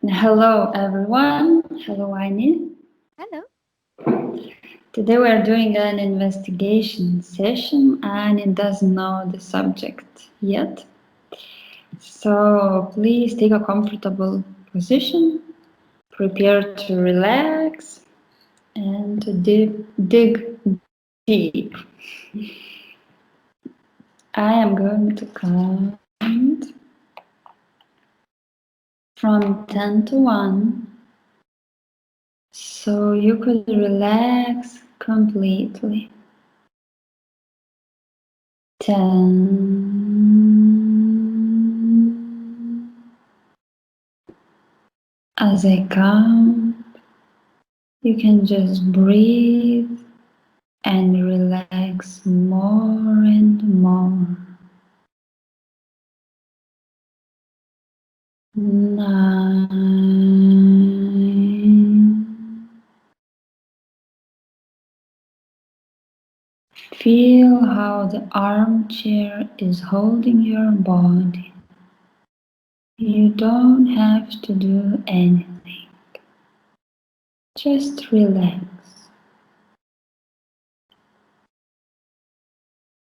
Hello everyone. Hello Aini. Hello. Today we are doing an investigation session and it doesn't know the subject yet. So please take a comfortable position, prepare to relax and to dig deep. I am going to count from 10 to 1 so you could relax completely. 10. As I count, you can just breathe and relax more and more. 9. Feel how the armchair is holding your body. You don't have to do anything. Just relax.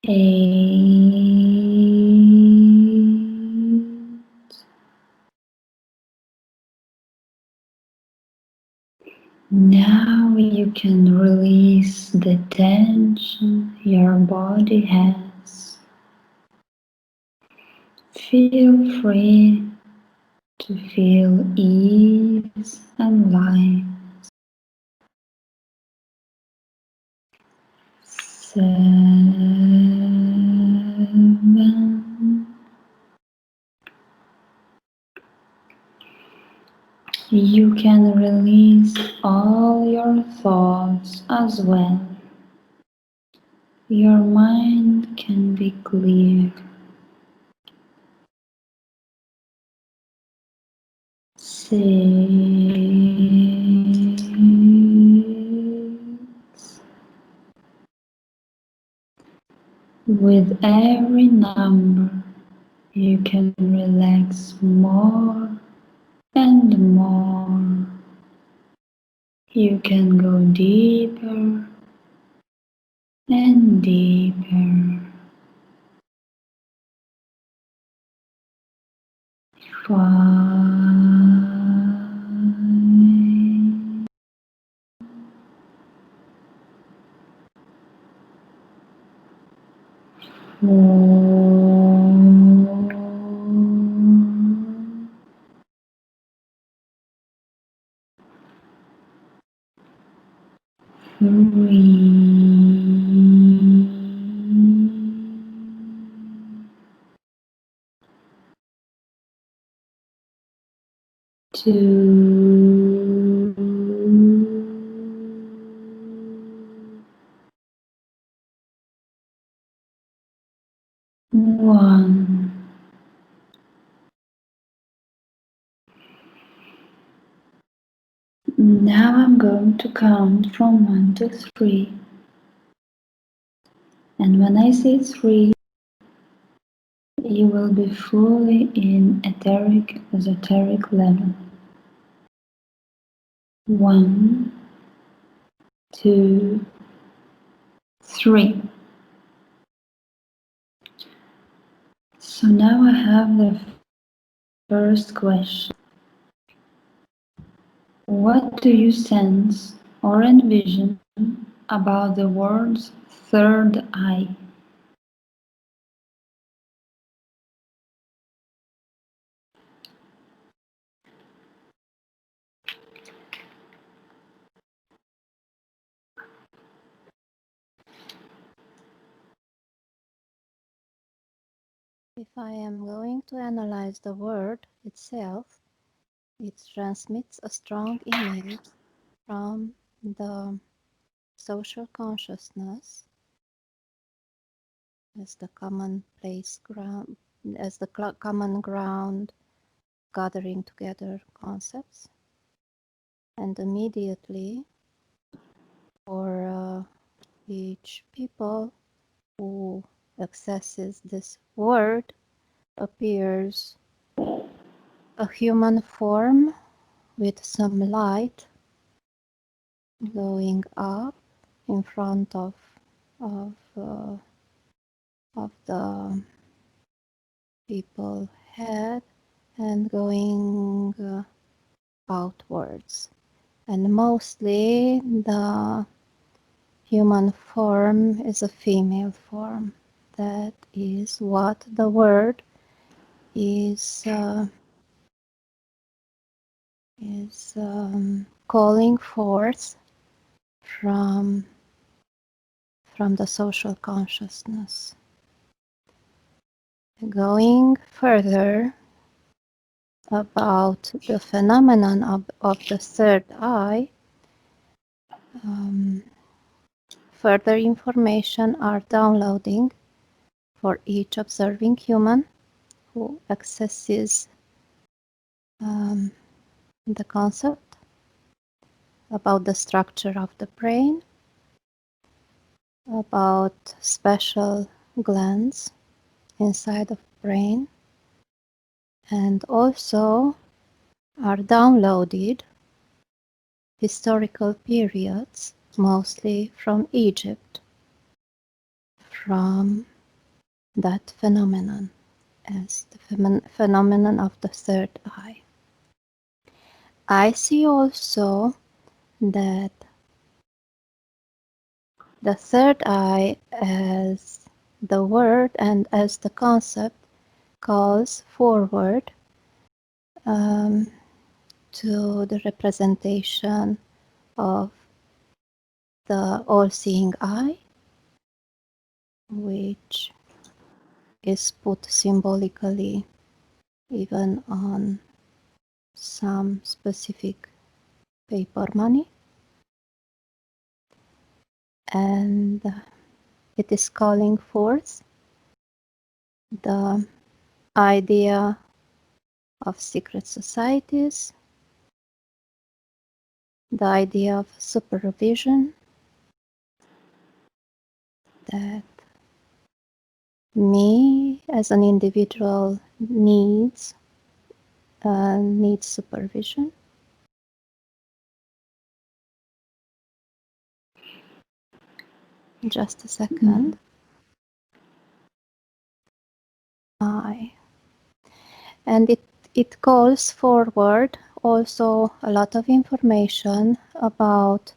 8. Now you can release the tension your body has. Feel free to feel ease and light. 7. You can release all your thoughts as well. Your mind can be clear. 6. With every number, you can relax more and more. You can go deeper and deeper. 5. 4. 3. 2. 1. Now I'm going to count from 1 to 3. And when I say 3, you will be fully in esoteric level. 1, 2, 3. So now I have the first question. What do you sense or envision about the words third eye? If I am going to analyze the word itself, it transmits a strong image from the social consciousness as the common ground, gathering together concepts. And immediately, for each people who accesses this word, appears a human form with some light going up in front of the people's head and going outwards. And mostly the human form is a female form. That is what the word is calling forth from the social consciousness. Going further about the phenomenon of the third eye, further information are downloading for each observing human who accesses the concept about the structure of the brain, about special glands inside of brain, and also are downloaded historical periods, mostly from Egypt, from that phenomenon as the phenomenon of the third eye. I see also that the third eye as the word and as the concept calls forward to the representation of the all-seeing eye, which is put symbolically even on some specific paper money. And it is calling forth the idea of secret societies, the idea of supervision, that me as an individual needs supervision. Just a second. And it calls forward also a lot of information about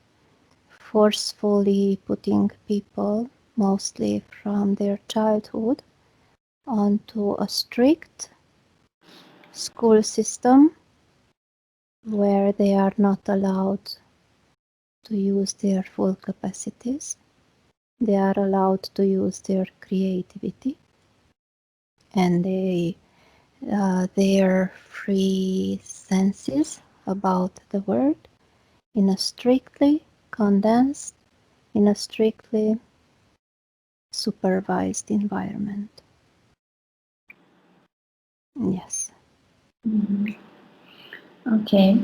forcefully putting people, mostly from their childhood, onto a strict school system where they are not allowed to use their full capacities. They are allowed to use their creativity and their free senses about the world in a strictly condensed, in a strictly supervised environment. Yes. Okay.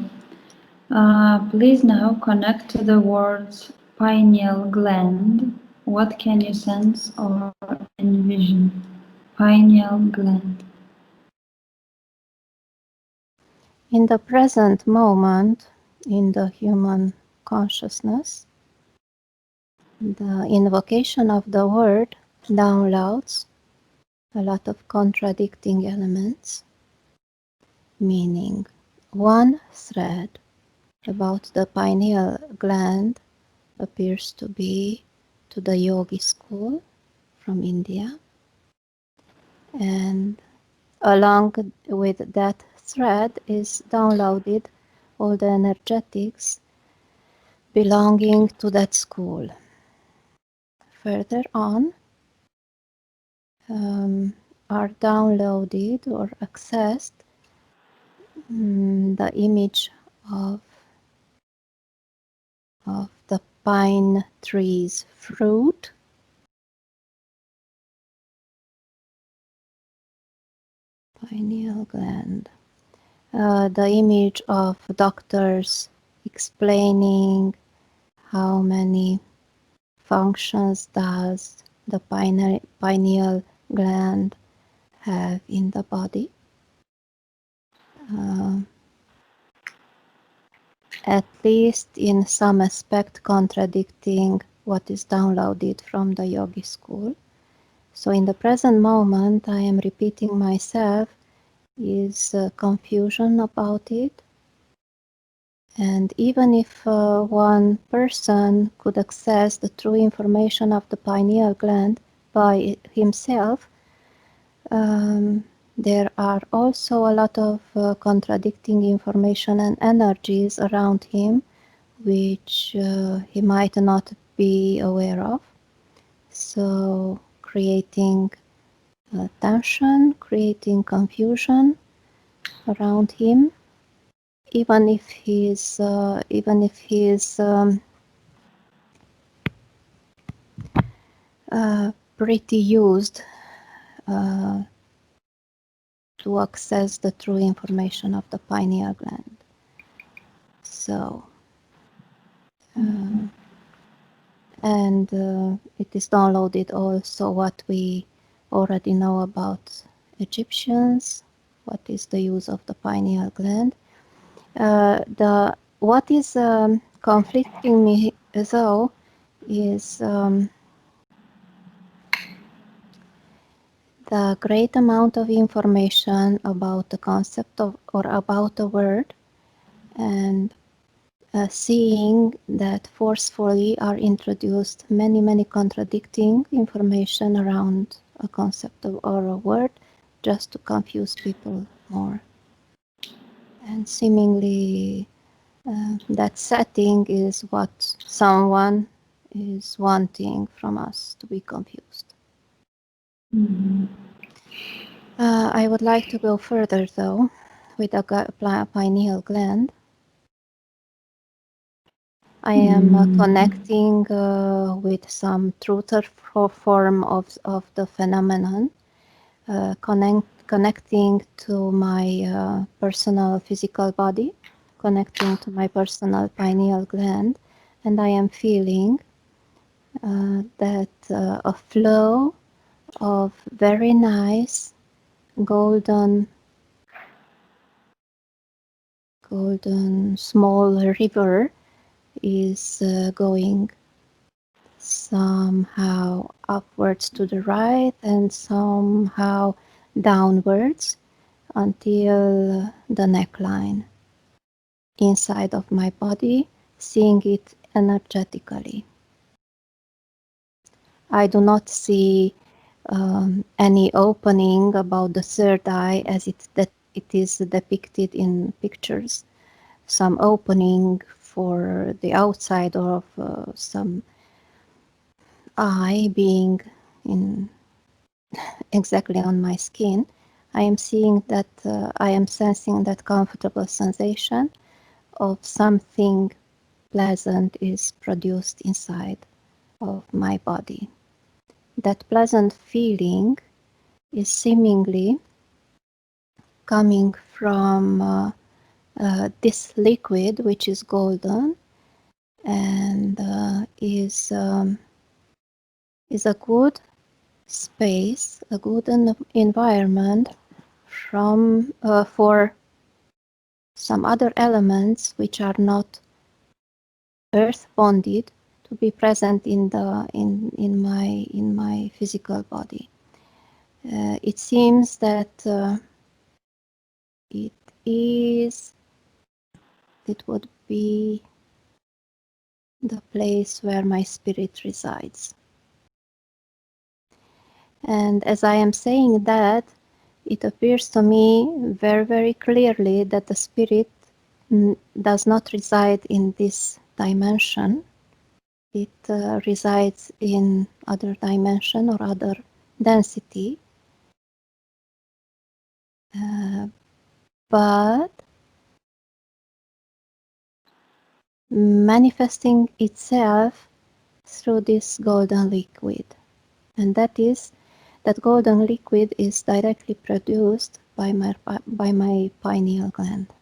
Please now connect to the words pineal gland. What can you sense or envision? Pineal gland. In the present moment, in the human consciousness, the invocation of the word downloads a lot of contradicting elements, meaning one thread about the pineal gland appears to be to the yogi school from India, and along with that thread is downloaded all the energetics belonging to that school. Further on are downloaded or accessed the image of the pine tree's fruit, pineal gland, the image of doctors explaining how many functions does the pineal gland have in the body. at least in some aspect contradicting what is downloaded from the yogi school. So in the present moment, I am repeating myself, is confusion about it. And even if one person could access the true information of the pineal gland by himself, there are also a lot of contradicting information and energies around him, which he might not be aware of. So creating tension, creating confusion around him, even if he's pretty used to access the true information of the pineal gland. So, and it is downloaded also what we already know about Egyptians, what is the use of the pineal gland. What is conflicting me though is the great amount of information about the concept of or about the word, and seeing that forcefully are introduced many contradicting information around a concept of, or a word, just to confuse people more. And seemingly that setting is what someone is wanting from us, to be confused. I would like to go further though with the pineal gland. I am connecting with some truther form of the phenomenon, connecting to my personal physical body, connecting to my personal pineal gland, and I am feeling that a flow of very nice golden small river is going somehow upwards to the right and somehow downwards until the neckline inside of my body, seeing it energetically. I do not see any opening about the third eye as it is depicted in pictures. Some opening for the outside of some eye being in exactly on my skin. I am seeing that I am sensing that comfortable sensation of something pleasant is produced inside of my body. That pleasant feeling is seemingly coming from this liquid, which is golden, and is a good space, a good environment for some other elements which are not earth bonded to be present in my physical body. It seems that it would be the place where my spirit resides. And as I am saying that, it appears to me very clearly that the spirit does not reside in this dimension. It resides in other dimension or other density. But manifesting itself through this golden liquid. And that golden liquid is directly produced by my pineal gland.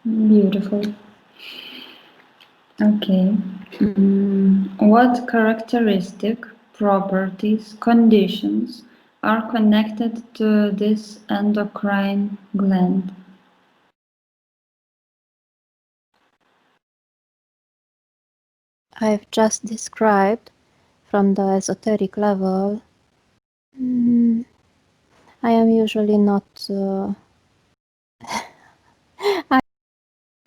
Beautiful. Okay. What characteristic, properties, conditions are connected to this endocrine gland? I've just described from the esoteric level, I am usually not I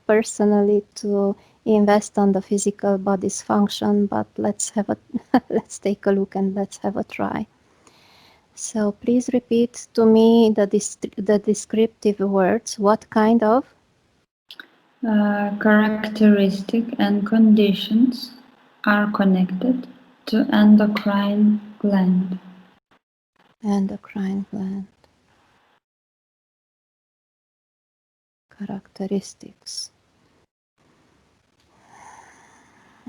personally to invest on the physical body's function, but let's have a let's take a look and let's have a try. So please repeat to me the descriptive words. What kind of Characteristic and conditions are connected to endocrine gland. endocrine gland characteristics?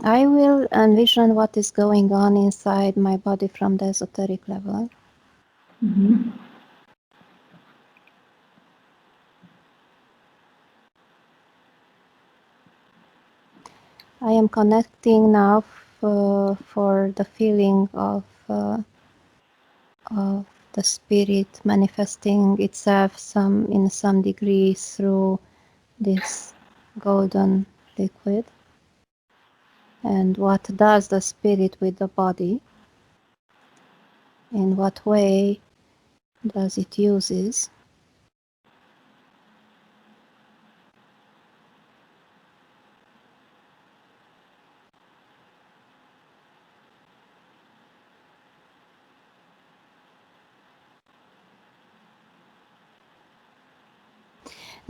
I will envision what is going on inside my body from the esoteric level. Mhm. I am connecting now for the feeling of the spirit manifesting itself in some degree through this golden liquid. And what does the spirit with the body? In what way does it uses?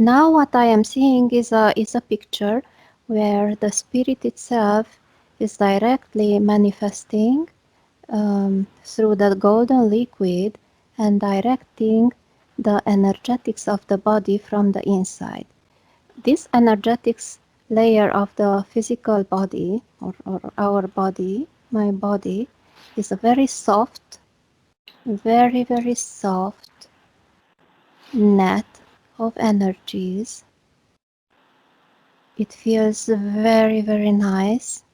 Now what I am seeing is a picture where the spirit itself is directly manifesting through the golden liquid and directing the energetics of the body from the inside. This energetics layer of the physical body or our body, my body, is a very soft, very, very soft net of energies. It feels very, very nice.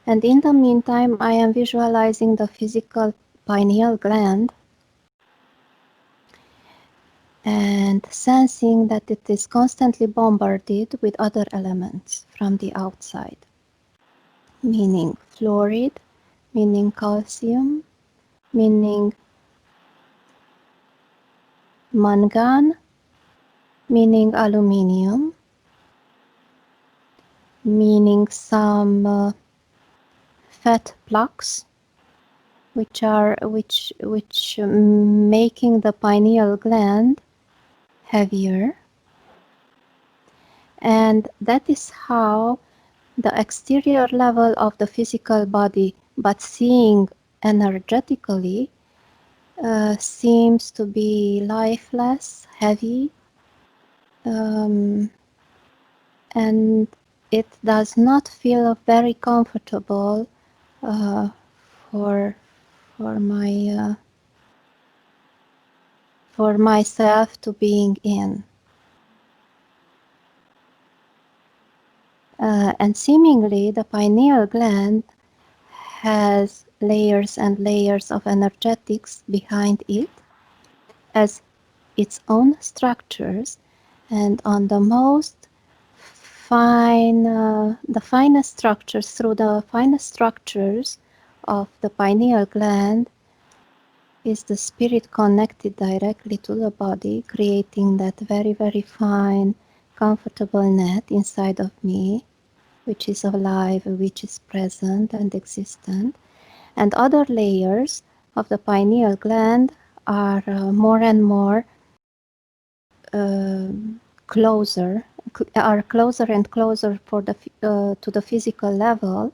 And in the meantime, I am visualizing the physical pineal gland and sensing that it is constantly bombarded with other elements from the outside, meaning fluoride, meaning calcium, meaning mangan, meaning aluminium, meaning some fat plaques, which making the pineal gland heavier. And that is how the exterior level of the physical body, but seeing energetically, seems to be lifeless, heavy, and it does not feel very comfortable uh, for my for myself to being in. And seemingly the pineal gland has layers and layers of energetics behind it as its own structures, and on the most the finest structures, through the finest structures of the pineal gland, is the spirit connected directly to the body, creating that very, very fine, comfortable net inside of me, which is alive, which is present and existent. And other layers of the pineal gland are more and more closer and closer to the physical level,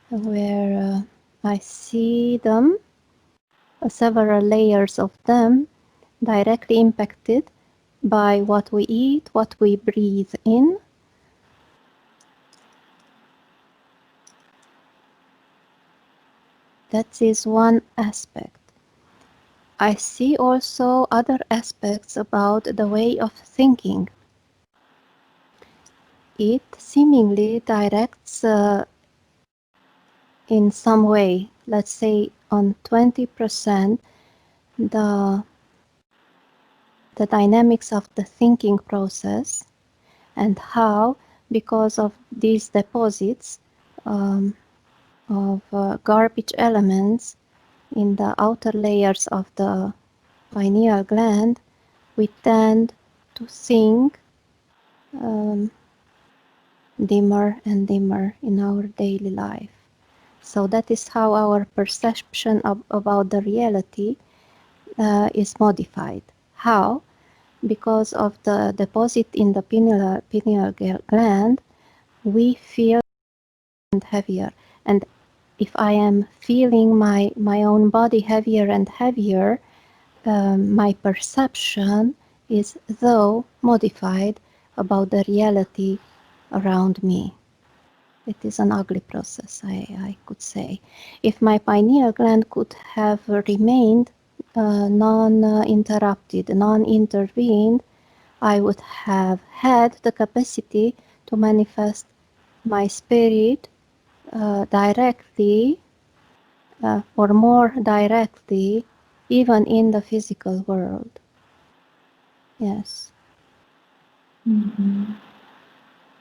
where I see them, several layers of them, directly impacted by what we eat, what we breathe in. That is one aspect. I see also other aspects about the way of thinking. It seemingly directs in some way, let's say on 20%, the the dynamics of the thinking process and how, because of these deposits of garbage elements in the outer layers of the pineal gland, we tend to think dimmer and dimmer in our daily life. So that is how our perception about the reality is modified. How? Because of the deposit in the pineal gland, we feel heavier. And if I am feeling my own body heavier and heavier, my perception is though modified about the reality around me. It is an ugly process, I could say. If my pineal gland could have remained non-interrupted, non-intervened, I would have had the capacity to manifest my spirit directly or more directly, even in the physical world. Yes.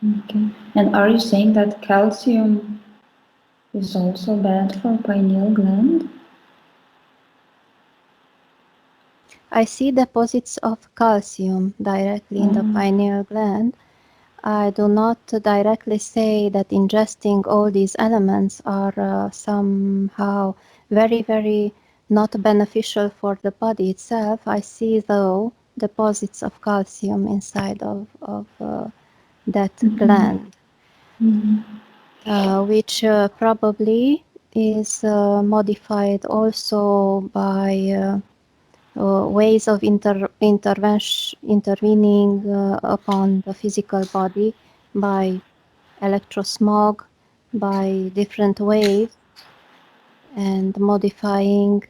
Okay. And are you saying that calcium is also bad for pineal gland? I see deposits of calcium directly in the pineal gland. I do not directly say that ingesting all these elements are somehow very, very not beneficial for the body itself. I see, though, deposits of calcium inside of that gland, which probably is modified also by ways of intervening upon the physical body by electrosmog, by different waves, and modifying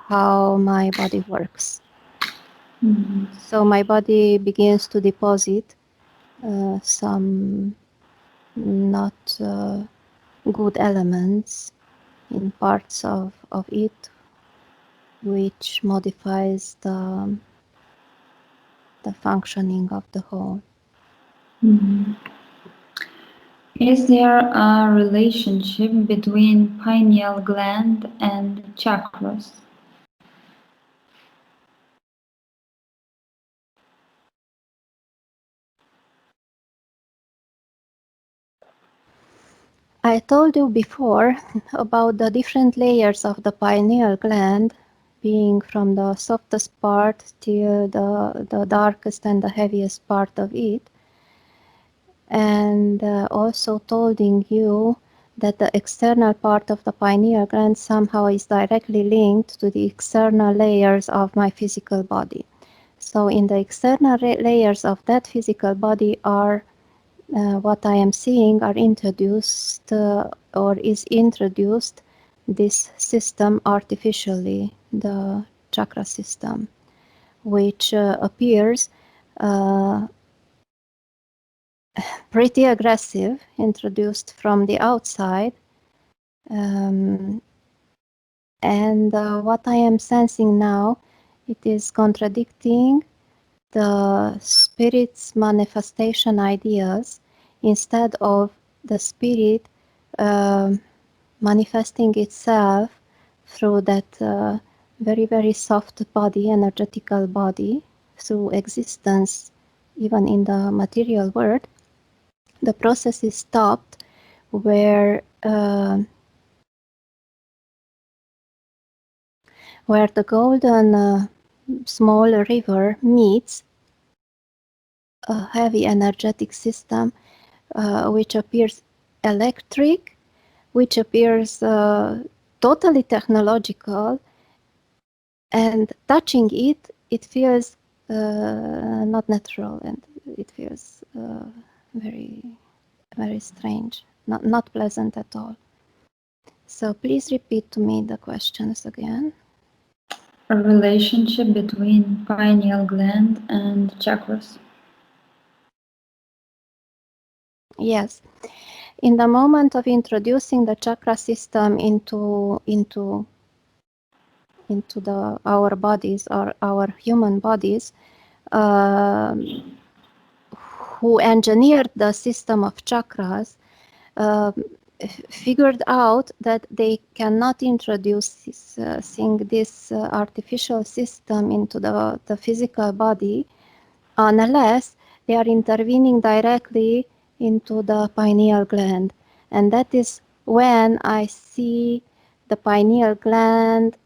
how my body works. So my body begins to deposit some not good elements in parts of it, which modifies the functioning of the whole. Is there a relationship between pineal gland and chakras? I told you before about the different layers of the pineal gland, being from the softest part till the darkest and the heaviest part of it. And also told you that the external part of the pineal gland somehow is directly linked to the external layers of my physical body. So in the external layers of that physical body are what I am seeing are introduced or is introduced this system artificially, the chakra system, which appears pretty aggressive, introduced from the outside. And what I am sensing now, it is contradicting the spirit's manifestation ideas instead of the spirit manifesting itself through that very, very soft body, energetical body, through existence, even in the material world. The process is stopped where the golden small river meets a heavy energetic system which appears electric, which appears totally technological, and touching it, it feels not natural, and it feels very, very strange, not pleasant at all. So please repeat to me the questions again. A relationship between pineal gland and chakras. Yes. In the moment of introducing the chakra system into into our bodies or our human bodies, who engineered the system of chakras, figured out that they cannot introduce this artificial system into the physical body unless they are intervening directly into the pineal gland. And that is when I see the pineal gland,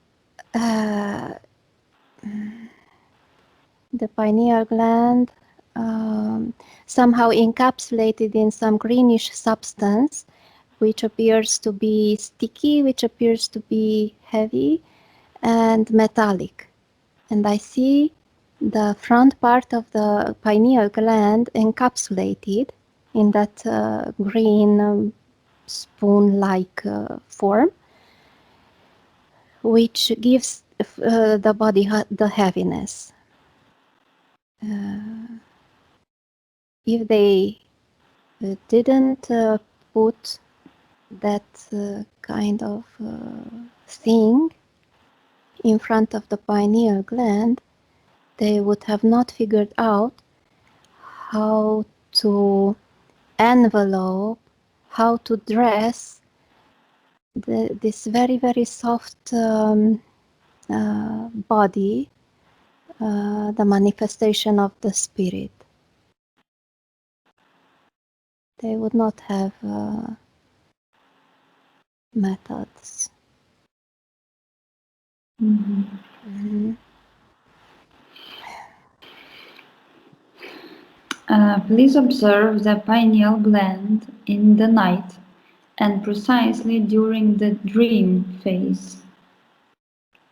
somehow encapsulated in some greenish substance, which appears to be sticky, which appears to be heavy and metallic. And I see the front part of the pineal gland encapsulated in that green spoon-like form, which gives the body the heaviness. If they didn't put that kind of thing in front of the pineal gland, they would have not figured out how to envelope, how to dress this very, very soft body, the manifestation of the spirit. They would not have methods. Please observe the pineal gland in the night and precisely during the dream phase.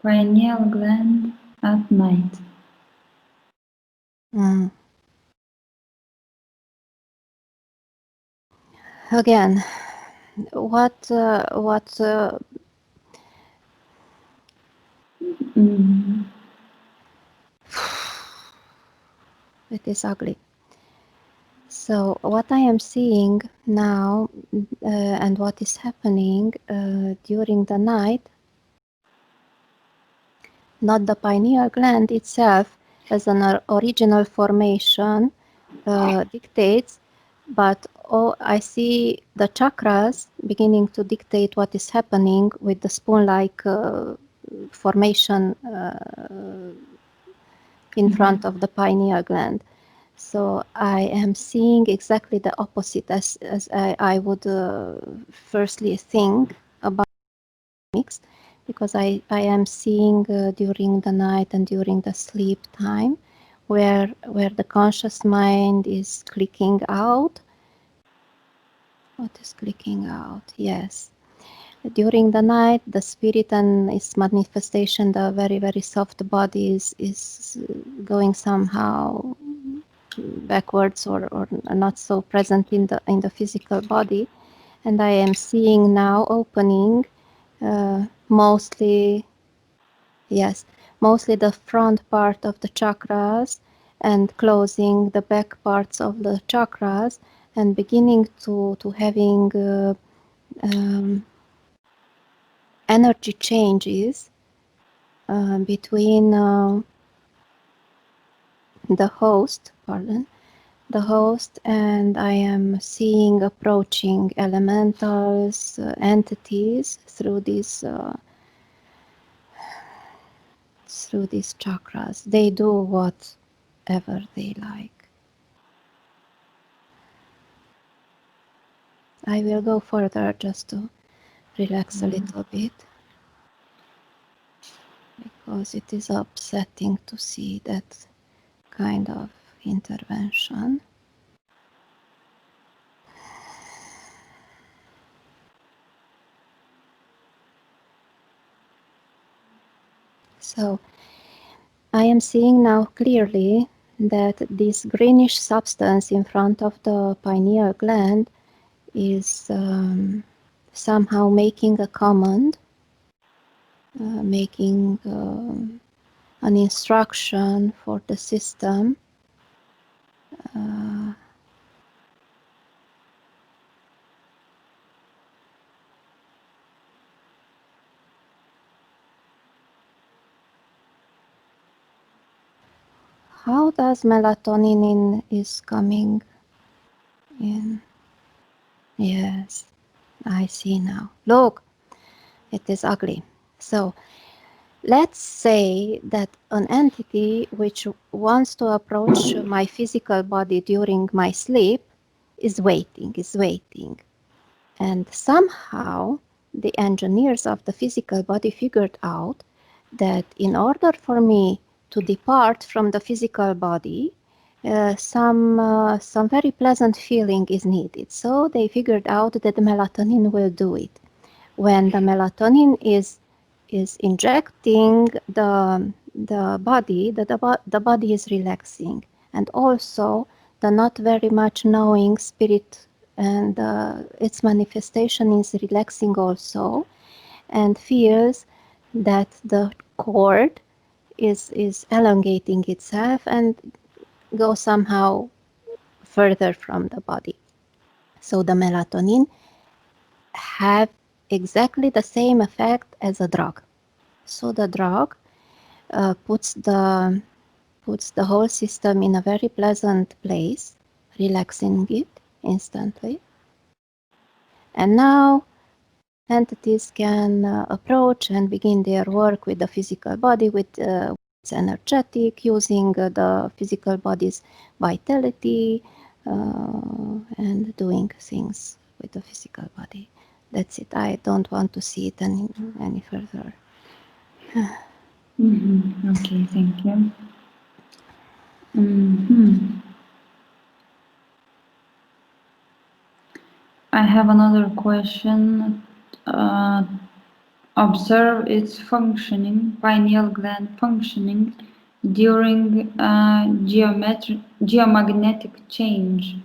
Pineal gland at night. Again, what it is ugly. So what I am seeing now and what is happening during the night, not the pineal gland itself as an original formation dictates, but I see the chakras beginning to dictate what is happening with the spoon-like formation in front of the pineal gland. So I am seeing exactly the opposite as I would firstly think about mix, because I am seeing during the night and during the sleep time where the conscious mind is clicking out. What is clicking out? Yes. During the night, the spirit and its manifestation, the very, very soft body is going somehow backwards or not so present in the physical body. And I am seeing now opening mostly the front part of the chakras and closing the back parts of the chakras and beginning to having energy changes between the host and I am seeing approaching elementals, entities through these chakras. They do whatever they like. I will go further just to relax a little bit, because it is upsetting to see that kind of intervention. So I am seeing now clearly that this greenish substance in front of the pineal gland is somehow making a command, making an instruction for the system how does melatonin is coming in? Yes, I see now. Look, it is ugly. So let's say that an entity which wants to approach my physical body during my sleep is waiting. And somehow the engineers of the physical body figured out that in order for me to depart from the physical body, some very pleasant feeling is needed. So they figured out that the melatonin will do it. When the melatonin is injecting the body, the body is relaxing, and also the not very much knowing spirit and its manifestation is relaxing also, and feels that the cord is elongating itself and go somehow further from the body. So the melatonin have exactly the same effect as a drug. So the drug puts the whole system in a very pleasant place, relaxing it instantly. And now entities can approach and begin their work with the physical body, with it's energetic, using the physical body's vitality and doing things with the physical body. That's it. I don't want to see it any further. Okay, thank you. I have another question. Observe its functioning, pineal gland functioning during geomagnetic change.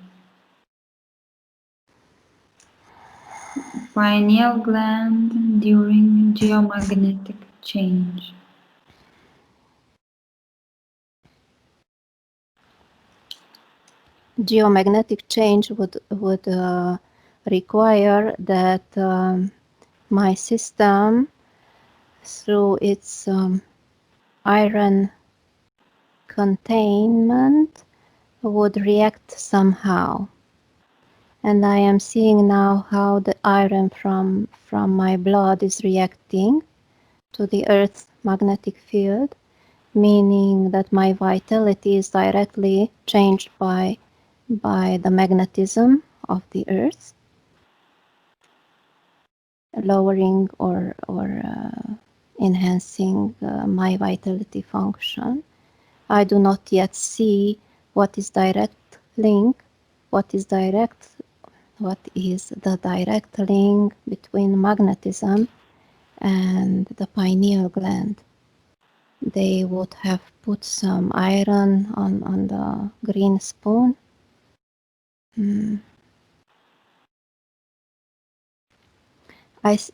Pineal gland during geomagnetic change. Geomagnetic change would require that my system, through its iron containment, would react somehow. And I am seeing now how the iron from my blood is reacting to the Earth's magnetic field, meaning that my vitality is directly changed by the magnetism of the Earth, lowering or enhancing my vitality function. I do not yet see what is direct link, what is the direct link between magnetism and the pineal gland. They would have put some iron on the green spoon. I said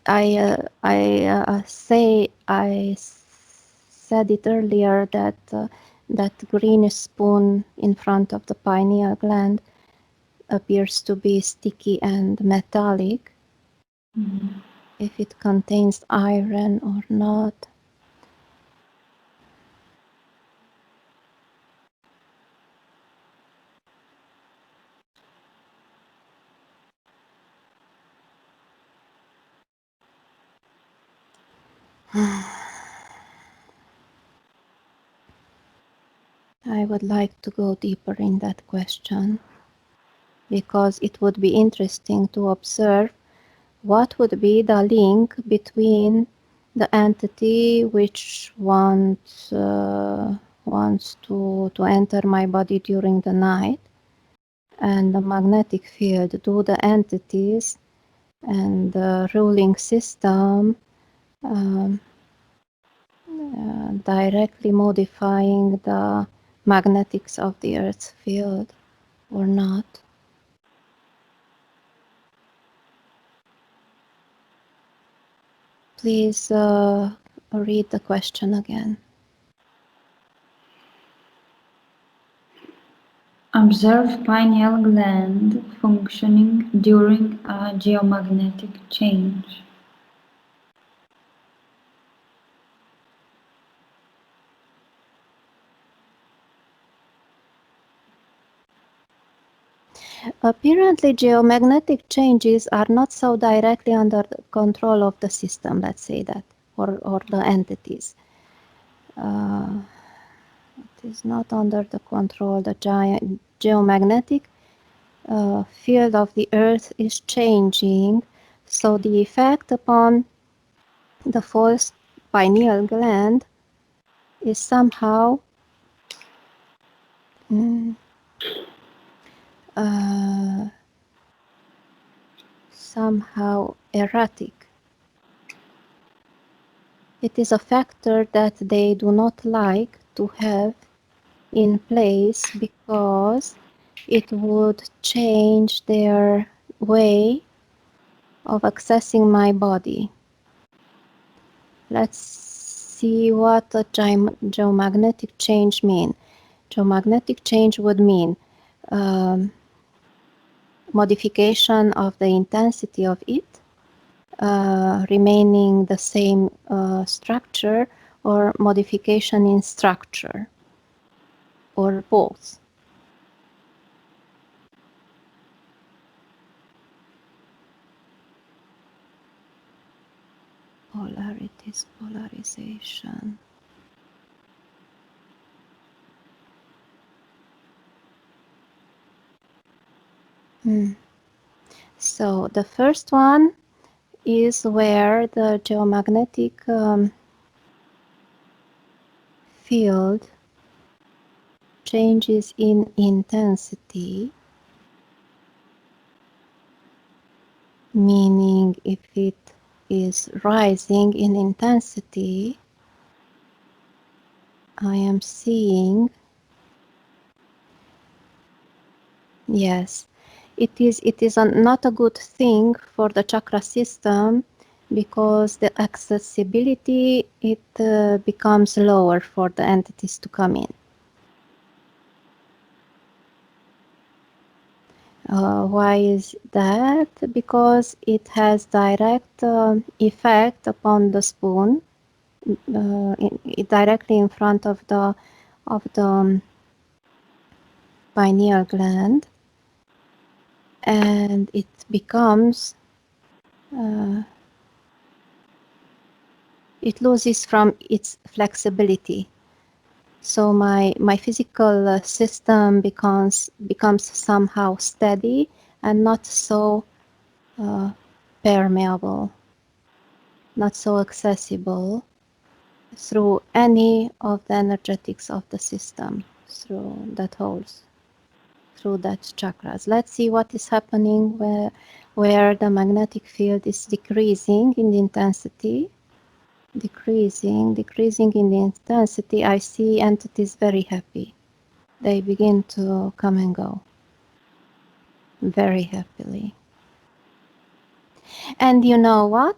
it earlier that that green spoon in front of the pineal gland appears to be sticky and metallic. If it contains iron or not. I would like to go deeper in that question, because it would be interesting to observe what would be the link between the entity which wants to enter my body during the night and the magnetic field. Do the entities and the ruling system directly modifying the magnetics of the Earth's field or not? Please read the question again. Observe pineal gland functioning during a geomagnetic change. Apparently, geomagnetic changes are not so directly under the control of the system, let's say that, or the entities. It is not under the control. The geomagnetic field of the Earth is changing, so the effect upon the false pineal gland is somehow somehow erratic. It is a factor that they do not like to have in place because it would change their way of accessing my body. Let's see what a geomagnetic change means. Geomagnetic change would mean modification of the intensity of it, remaining the same structure, or modification in structure, or both. Polarities, polarization. So the first one is where the geomagnetic field changes in intensity, meaning if it is rising in intensity, I am seeing, yes, it is not a good thing for the chakra system, because the accessibility, it becomes lower for the entities to come in. Why is that? Because it has direct effect upon the spoon, directly in front of the pineal gland, and it becomes it loses from its flexibility. So my physical system becomes somehow steady and not so permeable, not so accessible through any of the energetics of the system, through that holds, through that chakras. Let's see what is happening where the magnetic field is decreasing in the intensity. Decreasing in the intensity, I see entities very happy. They begin to come and go very happily. And you know what?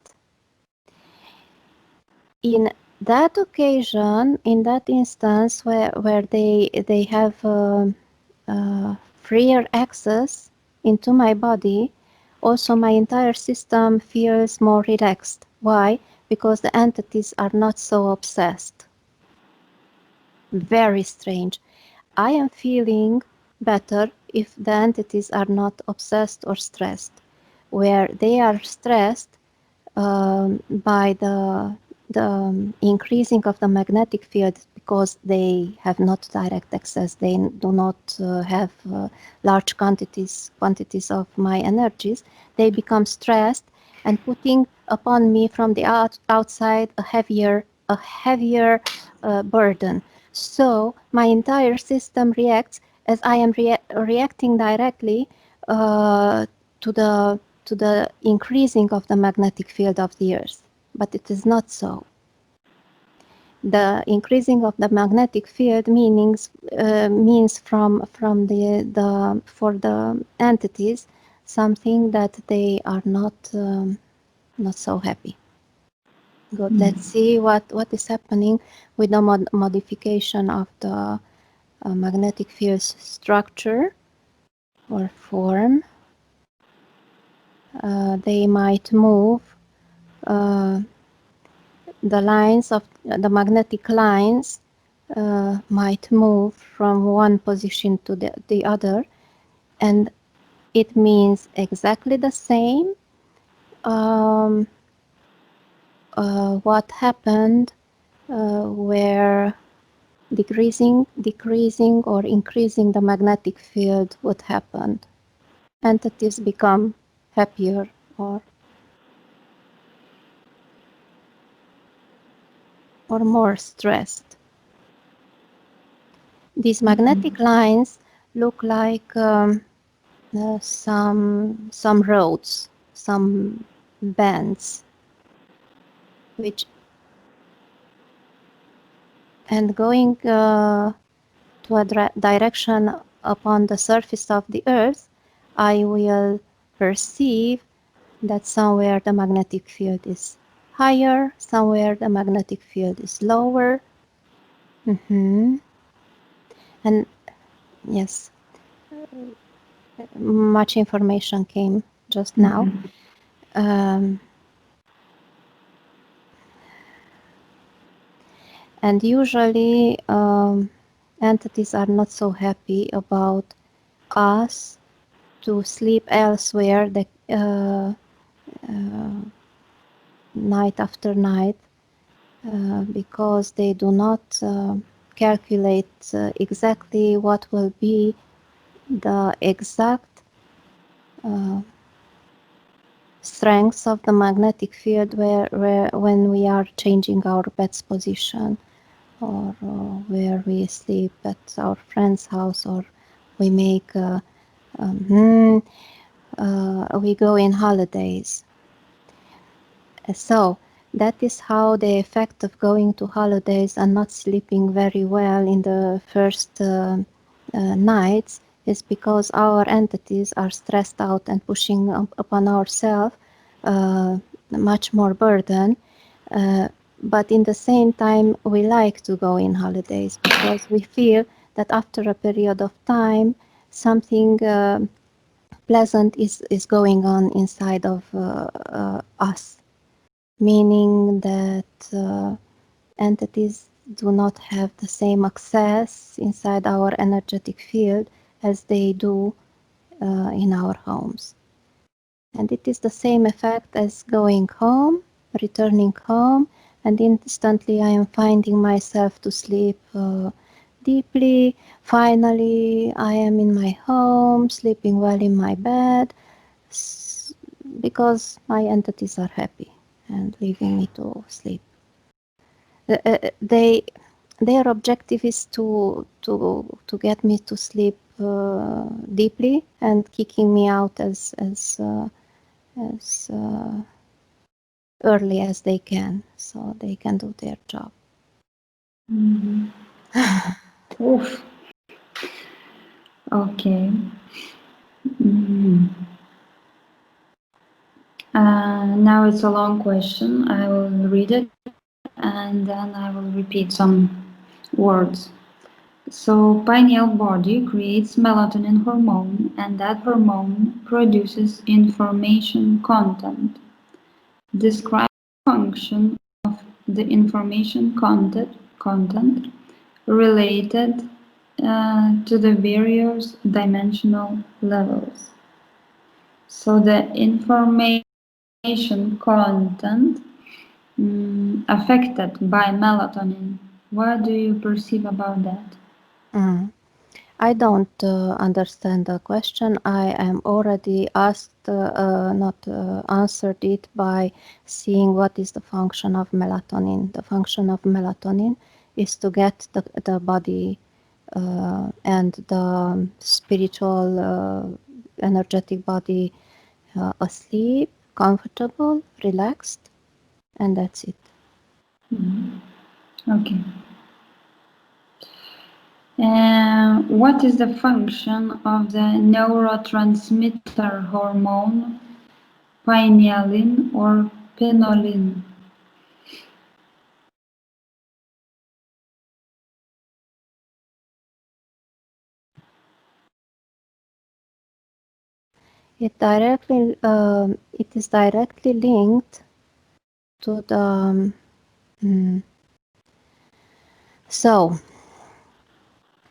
In that occasion, in that instance where they have freer access into my body, also my entire system feels more relaxed. Why? Because the entities are not so obsessed. Very strange. I am feeling better if the entities are not obsessed or stressed. Where they are stressed by the increasing of the magnetic field, because they have not direct access, they do not have large quantities of my energies, they become stressed and putting upon me from the outside a heavier burden. So my entire system reacts as I am reacting directly to the increasing of the magnetic field of the Earth. But it is not so. The increasing of the magnetic field means from the for the entities something that they are not so happy. Good. Let's see what is happening with the modification of the magnetic field structure or form. They might move the lines of the magnetic lines might move from one position to the other, and it means exactly the same. What happened where decreasing or increasing the magnetic field would happen. Entities become happier or more stressed. These magnetic lines look like some roads, some bends, which and going to a direction upon the surface of the earth, I will perceive that somewhere the magnetic field is higher, somewhere the magnetic field is lower. And yes, much information came just now. And usually entities are not so happy about us to sleep elsewhere night after night because they do not calculate exactly what will be the exact strengths of the magnetic field when we are changing our bed's position, or where we sleep at our friend's house, or we make we go in holidays. So that is how the effect of going to holidays and not sleeping very well in the first nights is because our entities are stressed out and pushing upon ourselves much more burden. But in the same time, we like to go in holidays because we feel that after a period of time, something pleasant is going on inside of us, meaning that entities do not have the same access inside our energetic field as they do in our homes. And it is the same effect as going home, returning home, and instantly I am finding myself to sleep deeply. Finally, I am in my home, sleeping well in my bed, because my entities are happy and leaving me to sleep. Their objective is to get me to sleep deeply and kicking me out as early as they can, so they can do their job. Oof. Okay. Now it's a long question. I will read it and then I will repeat some words. So, pineal body creates melatonin hormone, and that hormone produces information content. Describe the function of the information content related to the various dimensional levels. So, the information content affected by melatonin. What do you perceive about that? I don't understand the question. I am already asked, not answered it by seeing what is the function of melatonin. The function of melatonin is to get the body and the spiritual, energetic body asleep, comfortable, relaxed, and that's it. Okay. What is the function of the neurotransmitter hormone pinealin or pinolin? It is directly linked to the so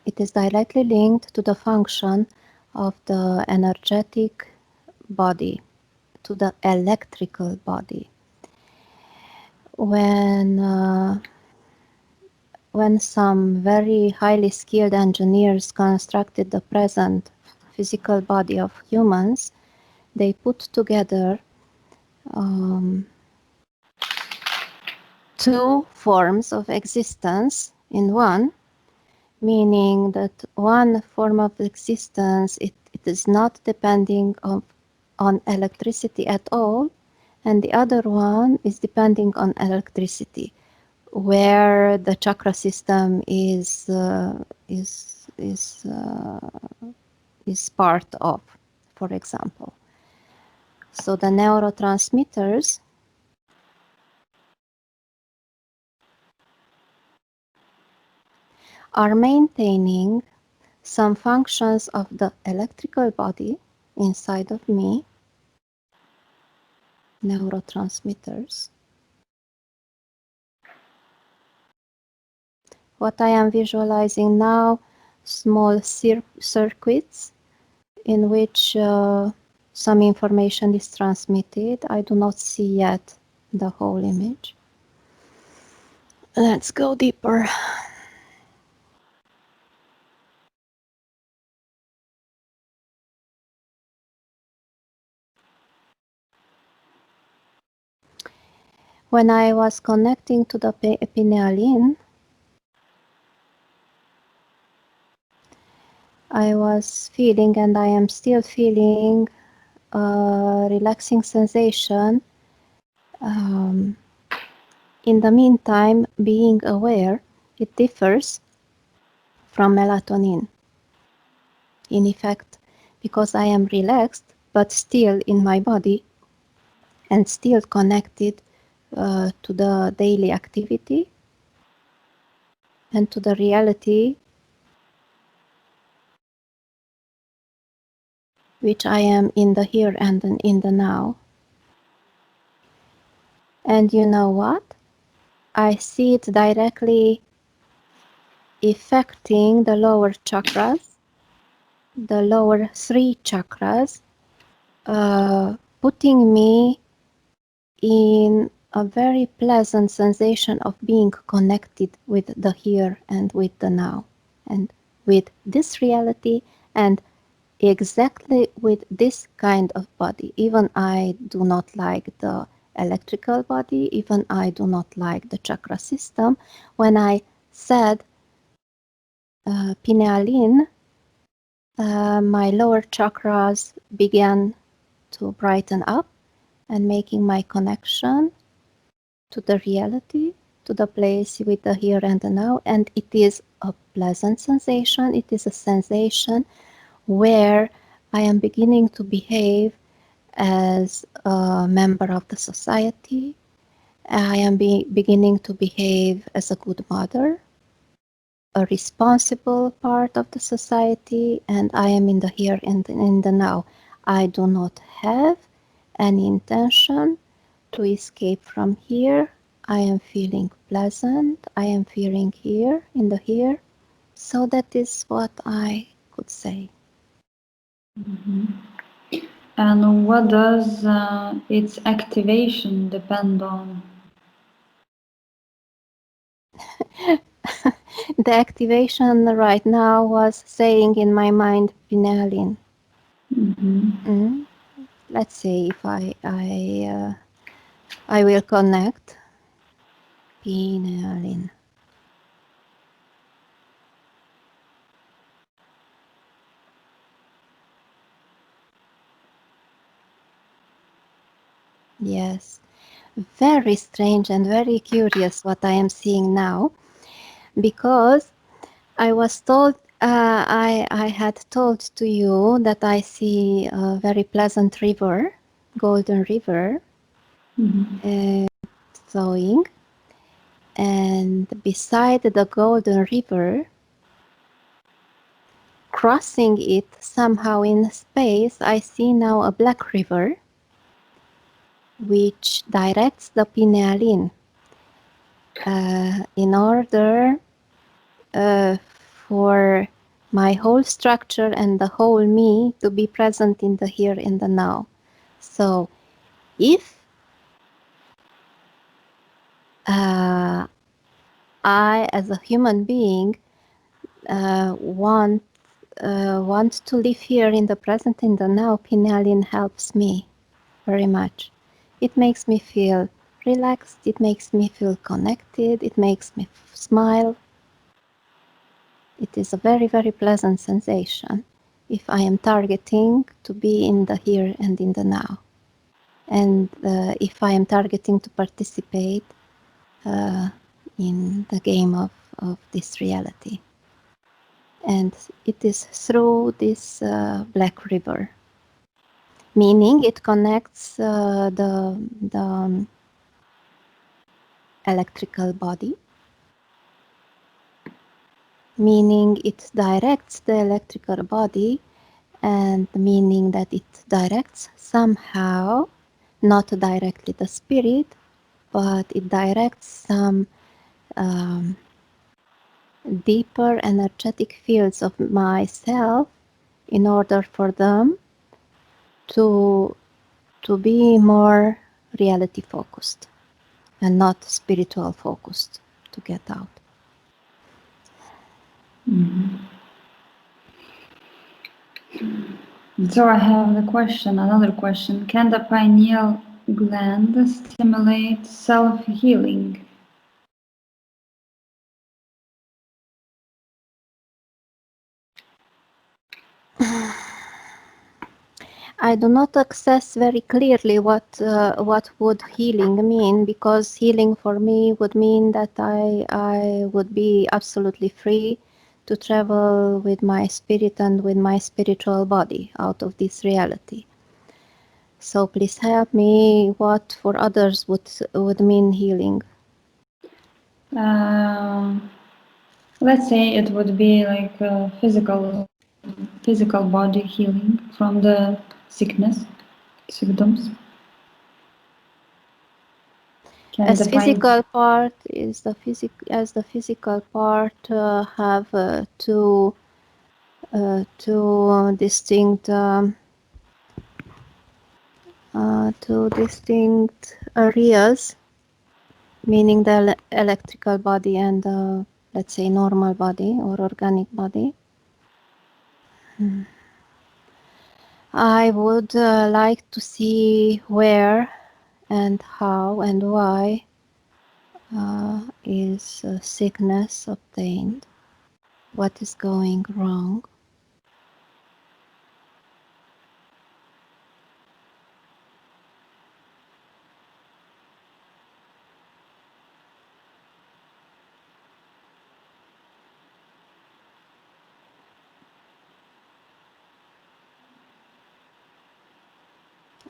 it is directly linked to the function of the energetic body to the electrical body. When some very highly skilled engineers constructed the present physical body of humans, they put together two forms of existence in one, meaning that one form of existence, it is not depending on electricity at all, and the other one is depending on electricity, where the chakra system is part of, for example. So the neurotransmitters are maintaining some functions of the electrical body inside of me, neurotransmitters. What I am visualizing now, small circuits in which some information is transmitted. I do not see yet the whole image. Let's go deeper. When I was connecting to the pineal, I was feeling, and I am still feeling, a relaxing sensation. In the meantime, being aware, it differs from melatonin. In effect, because I am relaxed, but still in my body, and still connected to the daily activity and to the reality which I am in the here and in the now. And you know what? I see it directly affecting the lower chakras, the lower 3 chakras, putting me in a very pleasant sensation of being connected with the here and with the now, and with this reality, and exactly with this kind of body. Even I do not like the electrical body, even I do not like the chakra system. When I said pineal, my lower chakras began to brighten up, and making my connection to the reality, to the place with the here and the now. And it is a pleasant sensation. It is a sensation where I am beginning to behave as a member of the society. I am beginning to behave as a good mother, a responsible part of the society, and I am in the here and in the now. I do not have any intention to escape from here. I am feeling pleasant. I am feeling here, in the here. So that is what I could say. Mm-hmm. And what does its activation depend on? The activation right now was saying in my mind, pineal. Mm-hmm. Let's see if I will connect pineal. Yes, very strange and very curious what I am seeing now, because I was told, I had told to you that I see a very pleasant river, golden river, flowing, and beside the golden river, crossing it somehow in space, I see now a black river, which directs the pineal in order for my whole structure and the whole me to be present in the here and the now. So if I, as a human being, want to live here in the present, in the now, pineal helps me very much. It makes me feel relaxed, it makes me feel connected, it makes me smile. It is a very, very pleasant sensation if I am targeting to be in the here and in the now. And if I am targeting to participate in the game of this reality. And it is through this black river, meaning it connects the electrical body, meaning it directs the electrical body, and meaning that it directs somehow, not directly the spirit, but it directs some deeper energetic fields of myself in order for them to be more reality focused and not spiritual focused to get out. So I have another question. Can the pineal gland stimulate self-healing? I do not access very clearly what would healing mean, because healing for me would mean that I would be absolutely free to travel with my spirit and with my spiritual body out of this reality. So please help me what for others would mean healing. Let's say it would be like a physical body healing from the symptoms. As the physical part have two distinct areas, meaning the electrical body and the, let's say, normal body or organic body. I would like to see where and how and why is sickness obtained, what is going wrong.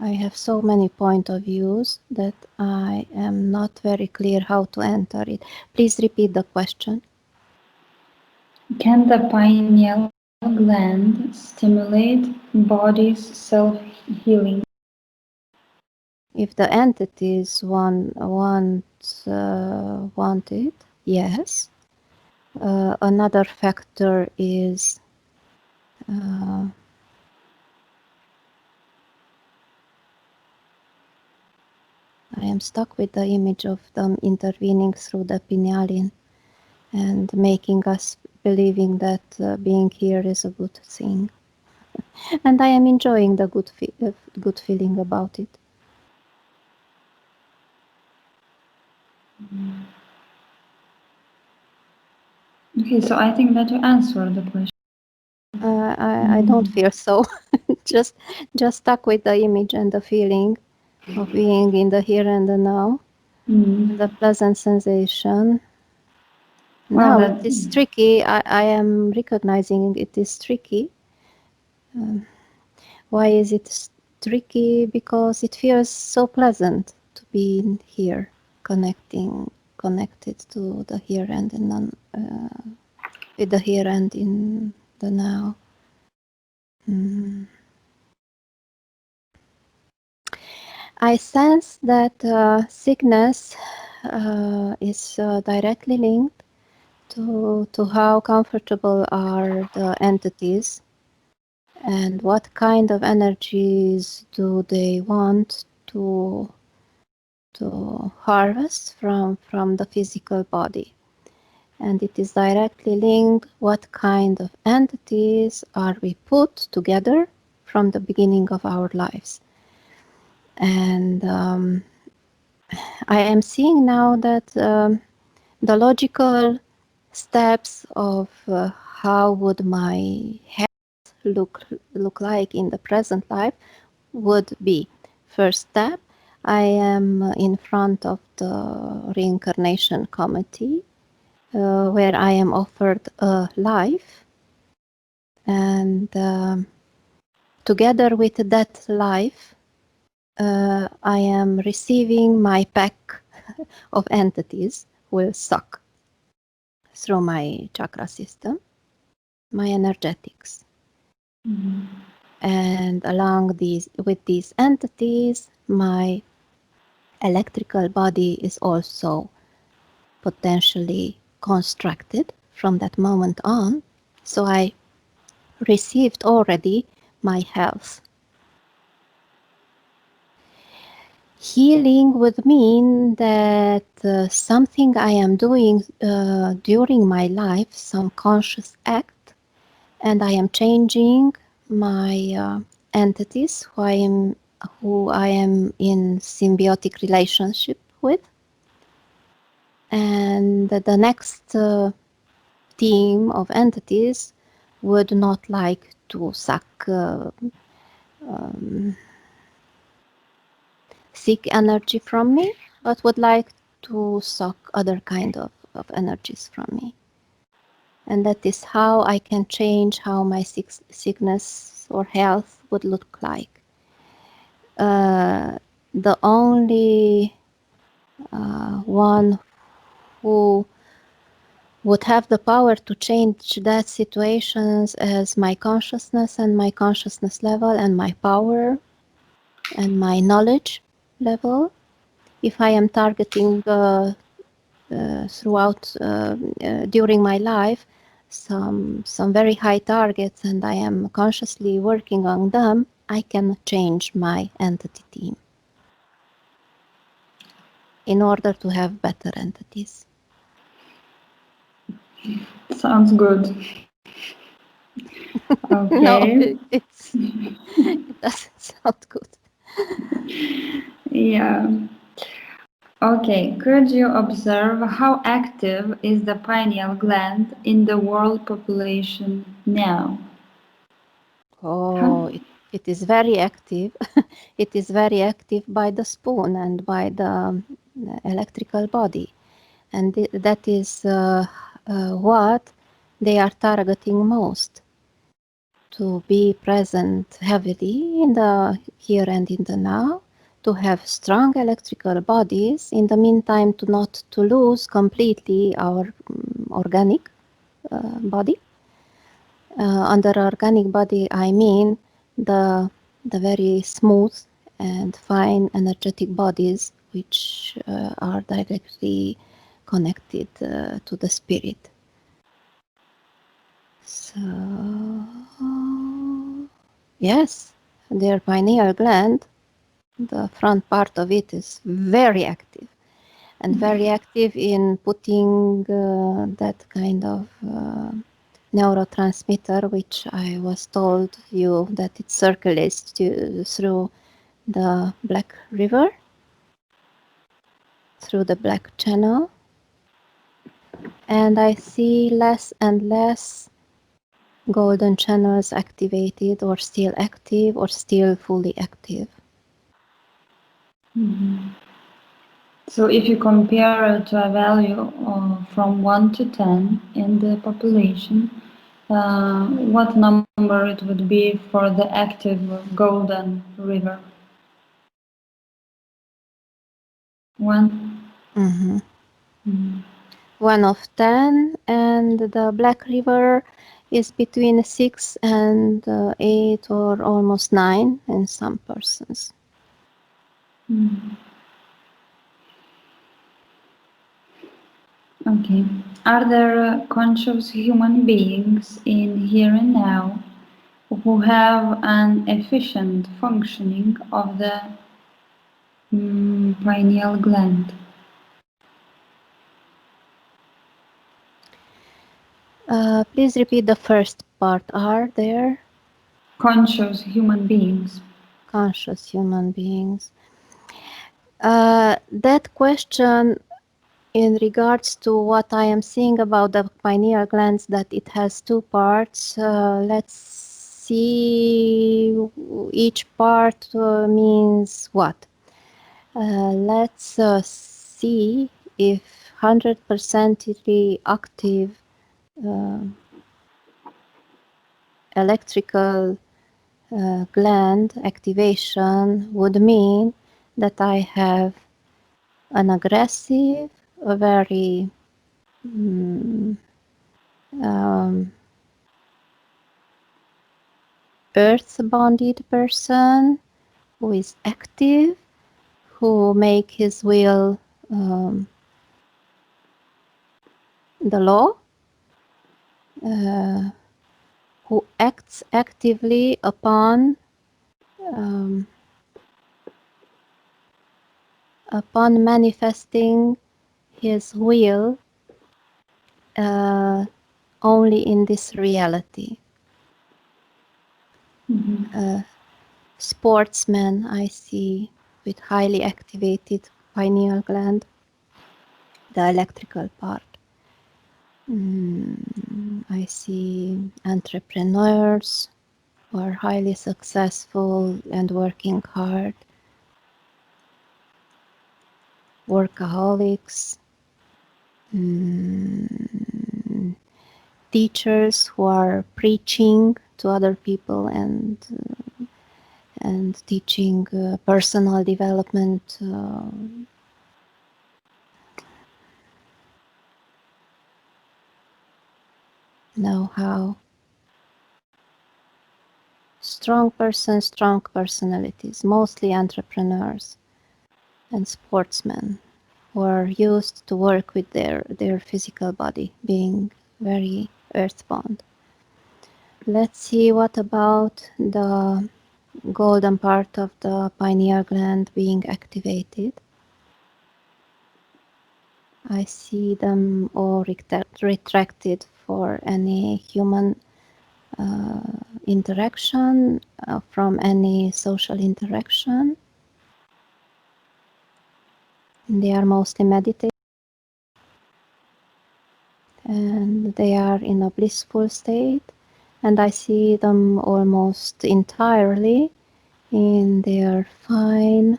I have so many point of views that I am not very clear how to enter it. Please repeat the question. Can the pineal gland stimulate body's self-healing? If the entities want it, yes. Another factor is I am stuck with the image of them intervening through the pineal and making us believing that being here is a good thing. And I am enjoying the good feeling about it. Okay, so I think that you answered the question. I don't feel so. just stuck with the image and the feeling of being in the here and the now. The pleasant sensation. Wow, Now it is tricky. I am recognizing it is tricky. Why is it tricky? Because it feels so pleasant to be in here, connected to the here and with the here and in the now. I sense that sickness is directly linked to how comfortable are the entities and what kind of energies do they want to harvest from the physical body. And it is directly linked what kind of entities are we put together from the beginning of our lives. And I am seeing now that the logical steps of how would my health look like in the present life would be: first step, I am in front of the reincarnation committee where I am offered a life, and together with that life I am receiving my pack of entities who will suck through my chakra system, my energetics. Mm-hmm. And along with these entities, my electrical body is also potentially constructed from that moment on. So I received already my health. Healing would mean that something I am doing during my life, some conscious act, and I am changing my entities who I am in symbiotic relationship with. And the next team of entities would not like to suck sick energy from me, but would like to suck other kind of energies from me. And that is how I can change how my sickness or health would look like. The only one who would have the power to change that situations as my consciousness and my consciousness level and my power and my knowledge level. If I am targeting throughout during my life some very high targets and I am consciously working on them, I can change my entity team in order to have better entities. Sounds good. No, Okay. it doesn't sound good. Yeah. Okay. Could you observe how active is the pineal gland in the world population now? Oh, it is very active. It is very active by the spoon and by the electrical body. And that is what they are targeting most, to be present heavily in the here and in the now, to have strong electrical bodies, in the meantime to not to lose completely our organic body. Under organic body, I mean the very smooth and fine energetic bodies which are directly connected to the spirit. So, yes, their pineal gland, the front part of it is very active and very active in putting that kind of neurotransmitter, which I was told you that it circulates through the Black River, through the Black Channel. And I see less and less golden channels activated or still active or still fully active. Mm-hmm. So if you compare it to a value from 1 to 10 in the population, what number it would be for the active golden river? 1? Mm-hmm. Mm-hmm. 1 of 10, and the Black River is between 6 and 8 or almost 9 in some persons. Mm-hmm. Okay. Are there conscious human beings in here and now who have an efficient functioning of the pineal gland? Please repeat the first part. Are there Conscious human beings. conscious human beings? That question in regards to what I am seeing about the pineal glands, that it has two parts. Let's see each part means what. Let's see if 100% active electrical gland activation would mean that I have an aggressive, a very earth-bonded person who is active, who make his will the law, who acts actively upon manifesting his will only in this reality. Sportsmen I see with highly activated pineal gland, the electrical part. I see entrepreneurs who are highly successful and working hard, workaholics, teachers who are preaching to other people and teaching personal development know-how. Strong persons, strong personalities, mostly entrepreneurs and sportsmen who are used to work with their physical body, being very earthbound. Let's see what about the golden part of the pineal gland being activated. I see them all retracted for any human interaction, from any social interaction. They are mostly meditating and they are in a blissful state, and I see them almost entirely in their fine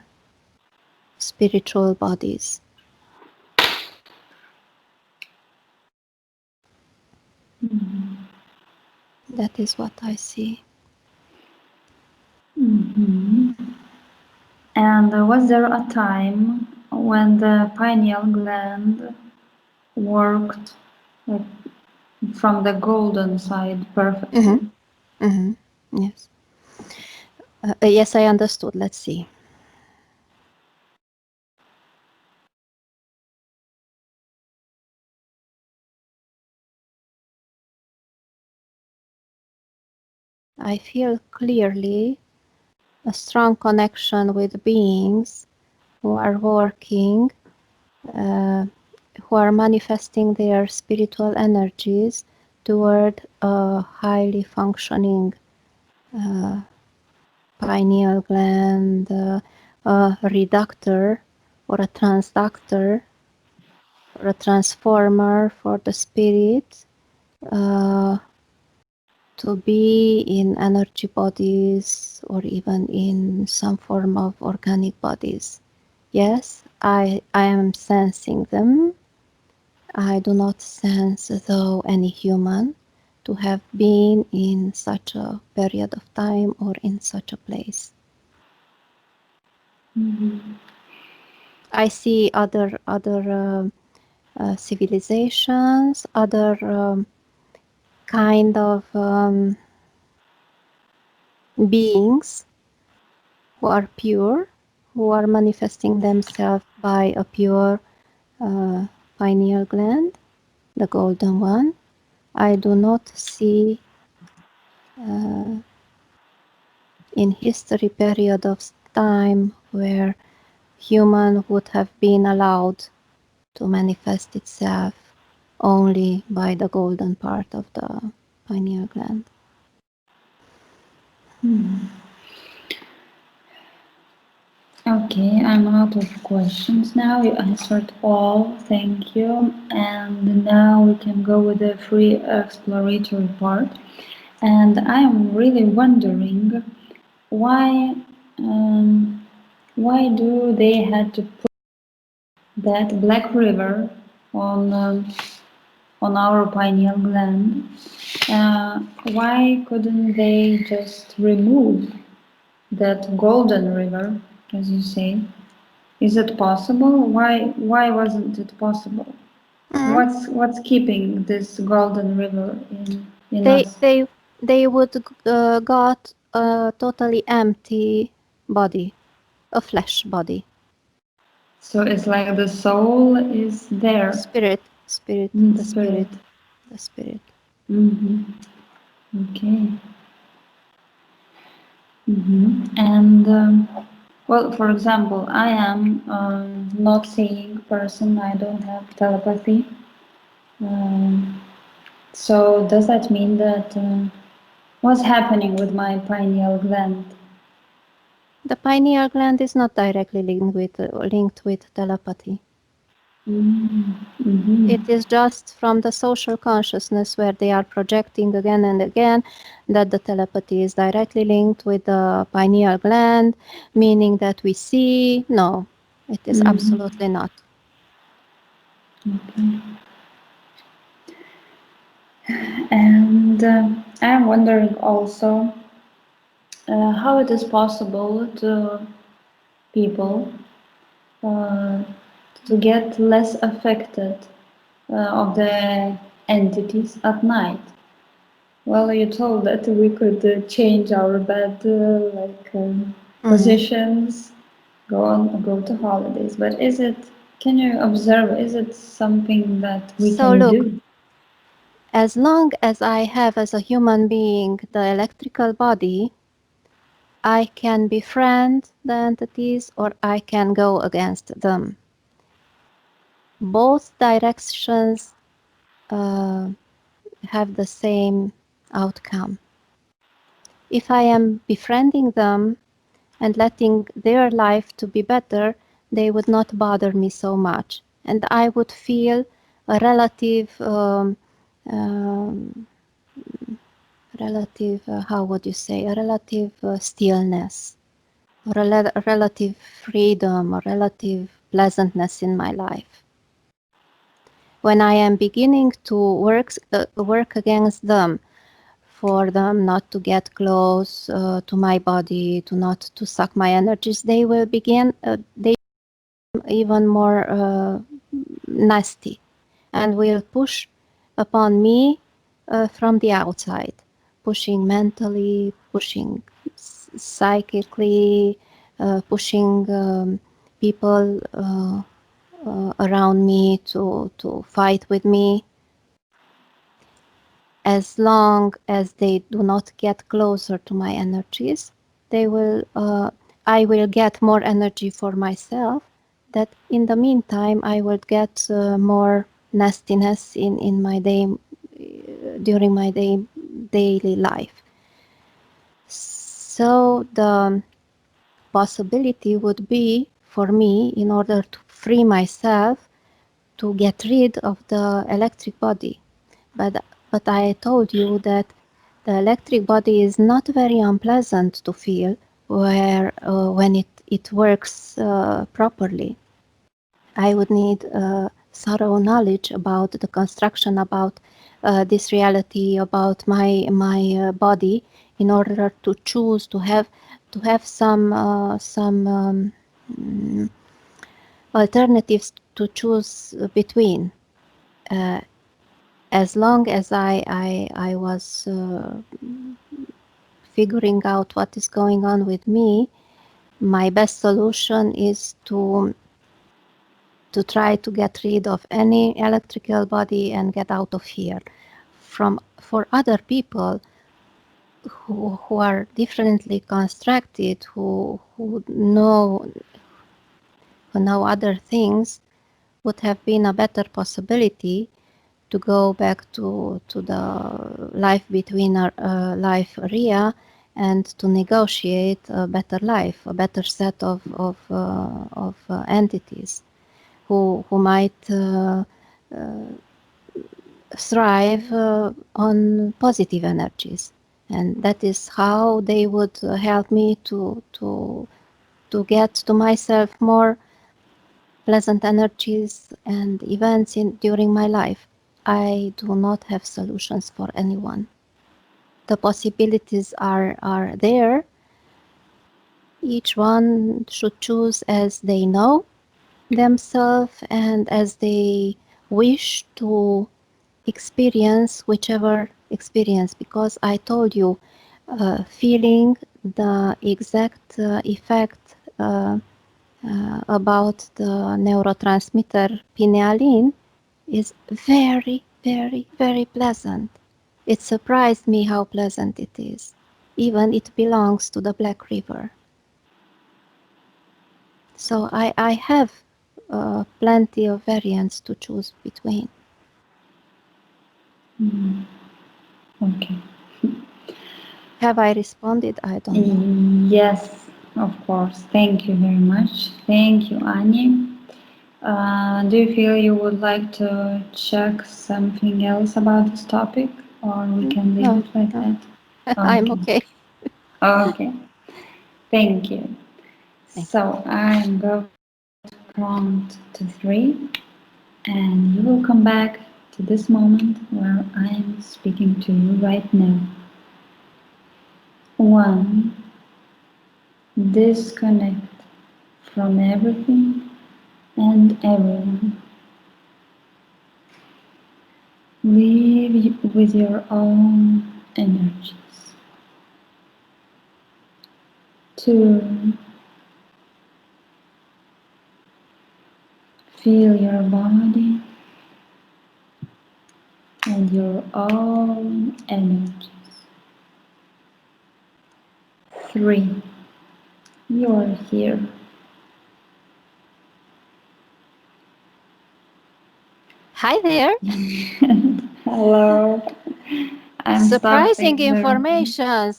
spiritual bodies. That is what I see. And was there a time when the pineal gland worked like, from the golden side perfectly? Yes. Yes, I understood. Let's see. I feel clearly a strong connection with beings who are working, who are manifesting their spiritual energies toward a highly functioning pineal gland, a reductor or a transductor or a transformer for the spirit to be in energy bodies or even in some form of organic bodies. Yes, I am sensing them. I do not sense though any human to have been in such a period of time or in such a place. I see other civilizations, other kind of beings who are pure, who are manifesting themselves by a pure pineal gland, the golden one. I do not see in history period of time where human would have been allowed to manifest itself only by the golden part of the pineal gland. Okay, I'm out of questions now. You answered all. Thank you. And now we can go with the free exploratory part. And I am really wondering why why do they had to put that black river on our pineal gland? Why couldn't they just remove that golden river, as you say? Is it possible? Why wasn't it possible? What's keeping this golden river in They us? they they would got a totally empty body, a flesh body, So it's like the soul is there spirit, spirit, in the spirit. spirit, the spirit. Okay. And well, for example, I am not seeing person. I don't have telepathy. Um, so does that mean that what's happening with my pineal gland? The pineal gland is not directly linked with telepathy. It is just from the social consciousness where they are projecting again and again that the telepathy is directly linked with the pineal gland, meaning that we see. No, it is absolutely not. And I'm wondering also how it is possible to people uh, to get less affected of the entities at night. Well, you told that we could change our bed positions, go to holidays, but is it? Can you observe? Is it something that we So can look, do? as long as I have as a human being the electrical body, I can befriend the entities or I can go against them. Both directions have the same outcome. If I am befriending them and letting their life to be better, they would not bother me so much, and I would feel a relative how would you say, a relative stillness, or a relative freedom, or relative pleasantness in my life. When I am beginning to work against them, for them not to get close to my body, to not to suck my energies, they will begin, they even more nasty and will push upon me from the outside, pushing mentally, pushing psychically, pushing people around me to fight with me. As long as they do not get closer to my energies, they will. I will get more energy for myself. That in the meantime, I will get more nastiness in my day during my daily life. So the possibility would be for me, in order to free myself, to get rid of the electric body. But I told you that the electric body is not very unpleasant to feel when it works properly. I would need thorough knowledge about the construction, about this reality, about my body, in order to choose to have some alternatives to choose between. As long as I was figuring out what is going on with me, my best solution is to to try to get rid of any electrical body and get out of here. For other people who are differently constructed, who know other things, would have been a better possibility to go back to the life between our life area and to negotiate a better life, a better set of entities who might thrive on positive energies, and that is how they would help me to get to myself more pleasant energies and events during my life. I do not have solutions for anyone. The possibilities are there. Each one should choose as they know themselves and as they wish to experience whichever experience, because I told you, feeling the exact effect about the neurotransmitter pinealin is very, very, very pleasant. It surprised me how pleasant it is. Even it belongs to the Black River. So I have plenty of variants to choose between. Okay. Have I responded? I don't know. Yes, of course. Thank you very much. Thank you, Annie. Do you feel you would like to check something else about this topic, or we can leave it like that? I'm okay. Okay. Thank you. Thank So I'm going to count to 3, and you will come back to this moment where I am speaking to you right now. 1. Disconnect from everything and everyone. Live with your own energies. 2. Feel your body and your own energies. 3. You are here. Hi there. Hello. I'm Surprising stopping information.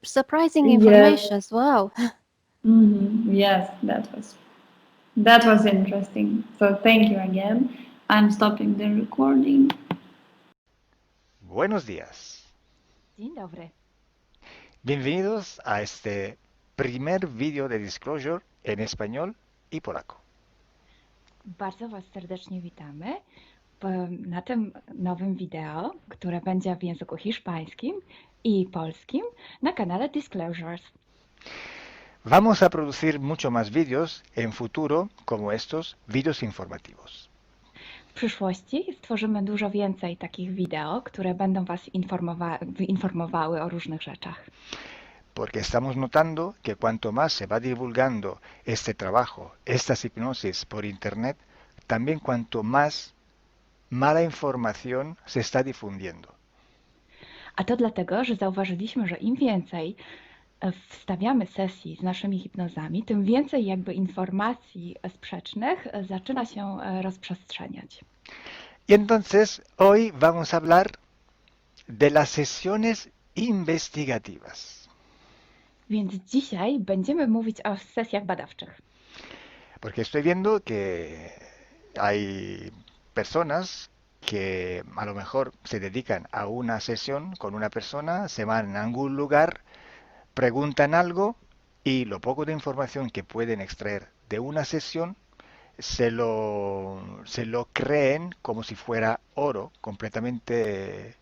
Surprising Yes. informations. Wow. Yes, that was interesting. So thank you again. I'm stopping the recording. Buenos días. Dzień dobry. Bienvenidos a este primer vídeo de Disclosure en español y polaco. Bardzo Was serdecznie witamy na tym nowym wideo, które będzie w języku hiszpańskim i polskim na kanale Disclosures. Vamos a producir mucho más vídeos en futuro como estos vídeos informativos. W przyszłości stworzymy dużo więcej takich wideo, które będą Was informowały o różnych rzeczach. Porque estamos notando que cuanto más se va divulgando este trabajo, estas hipnosis por internet, también cuanto más mala información se está difundiendo. A to dlatego, że zauważyliśmy, że im więcej wstawiamy sesji z naszymi hipnozami, tym więcej jakby informacji sprzecznych zaczyna się rozprzestrzeniać. Y entonces hoy vamos a hablar de las sesiones investigativas. Więc dzisiaj będziemy mówić o sesjach badawczych. Porque estoy viendo que hay personas que a lo mejor se dedican a una sesión con una persona, se van a algún lugar, preguntan algo y lo poco de información que pueden extraer de una sesión se lo creen como si fuera oro, completamente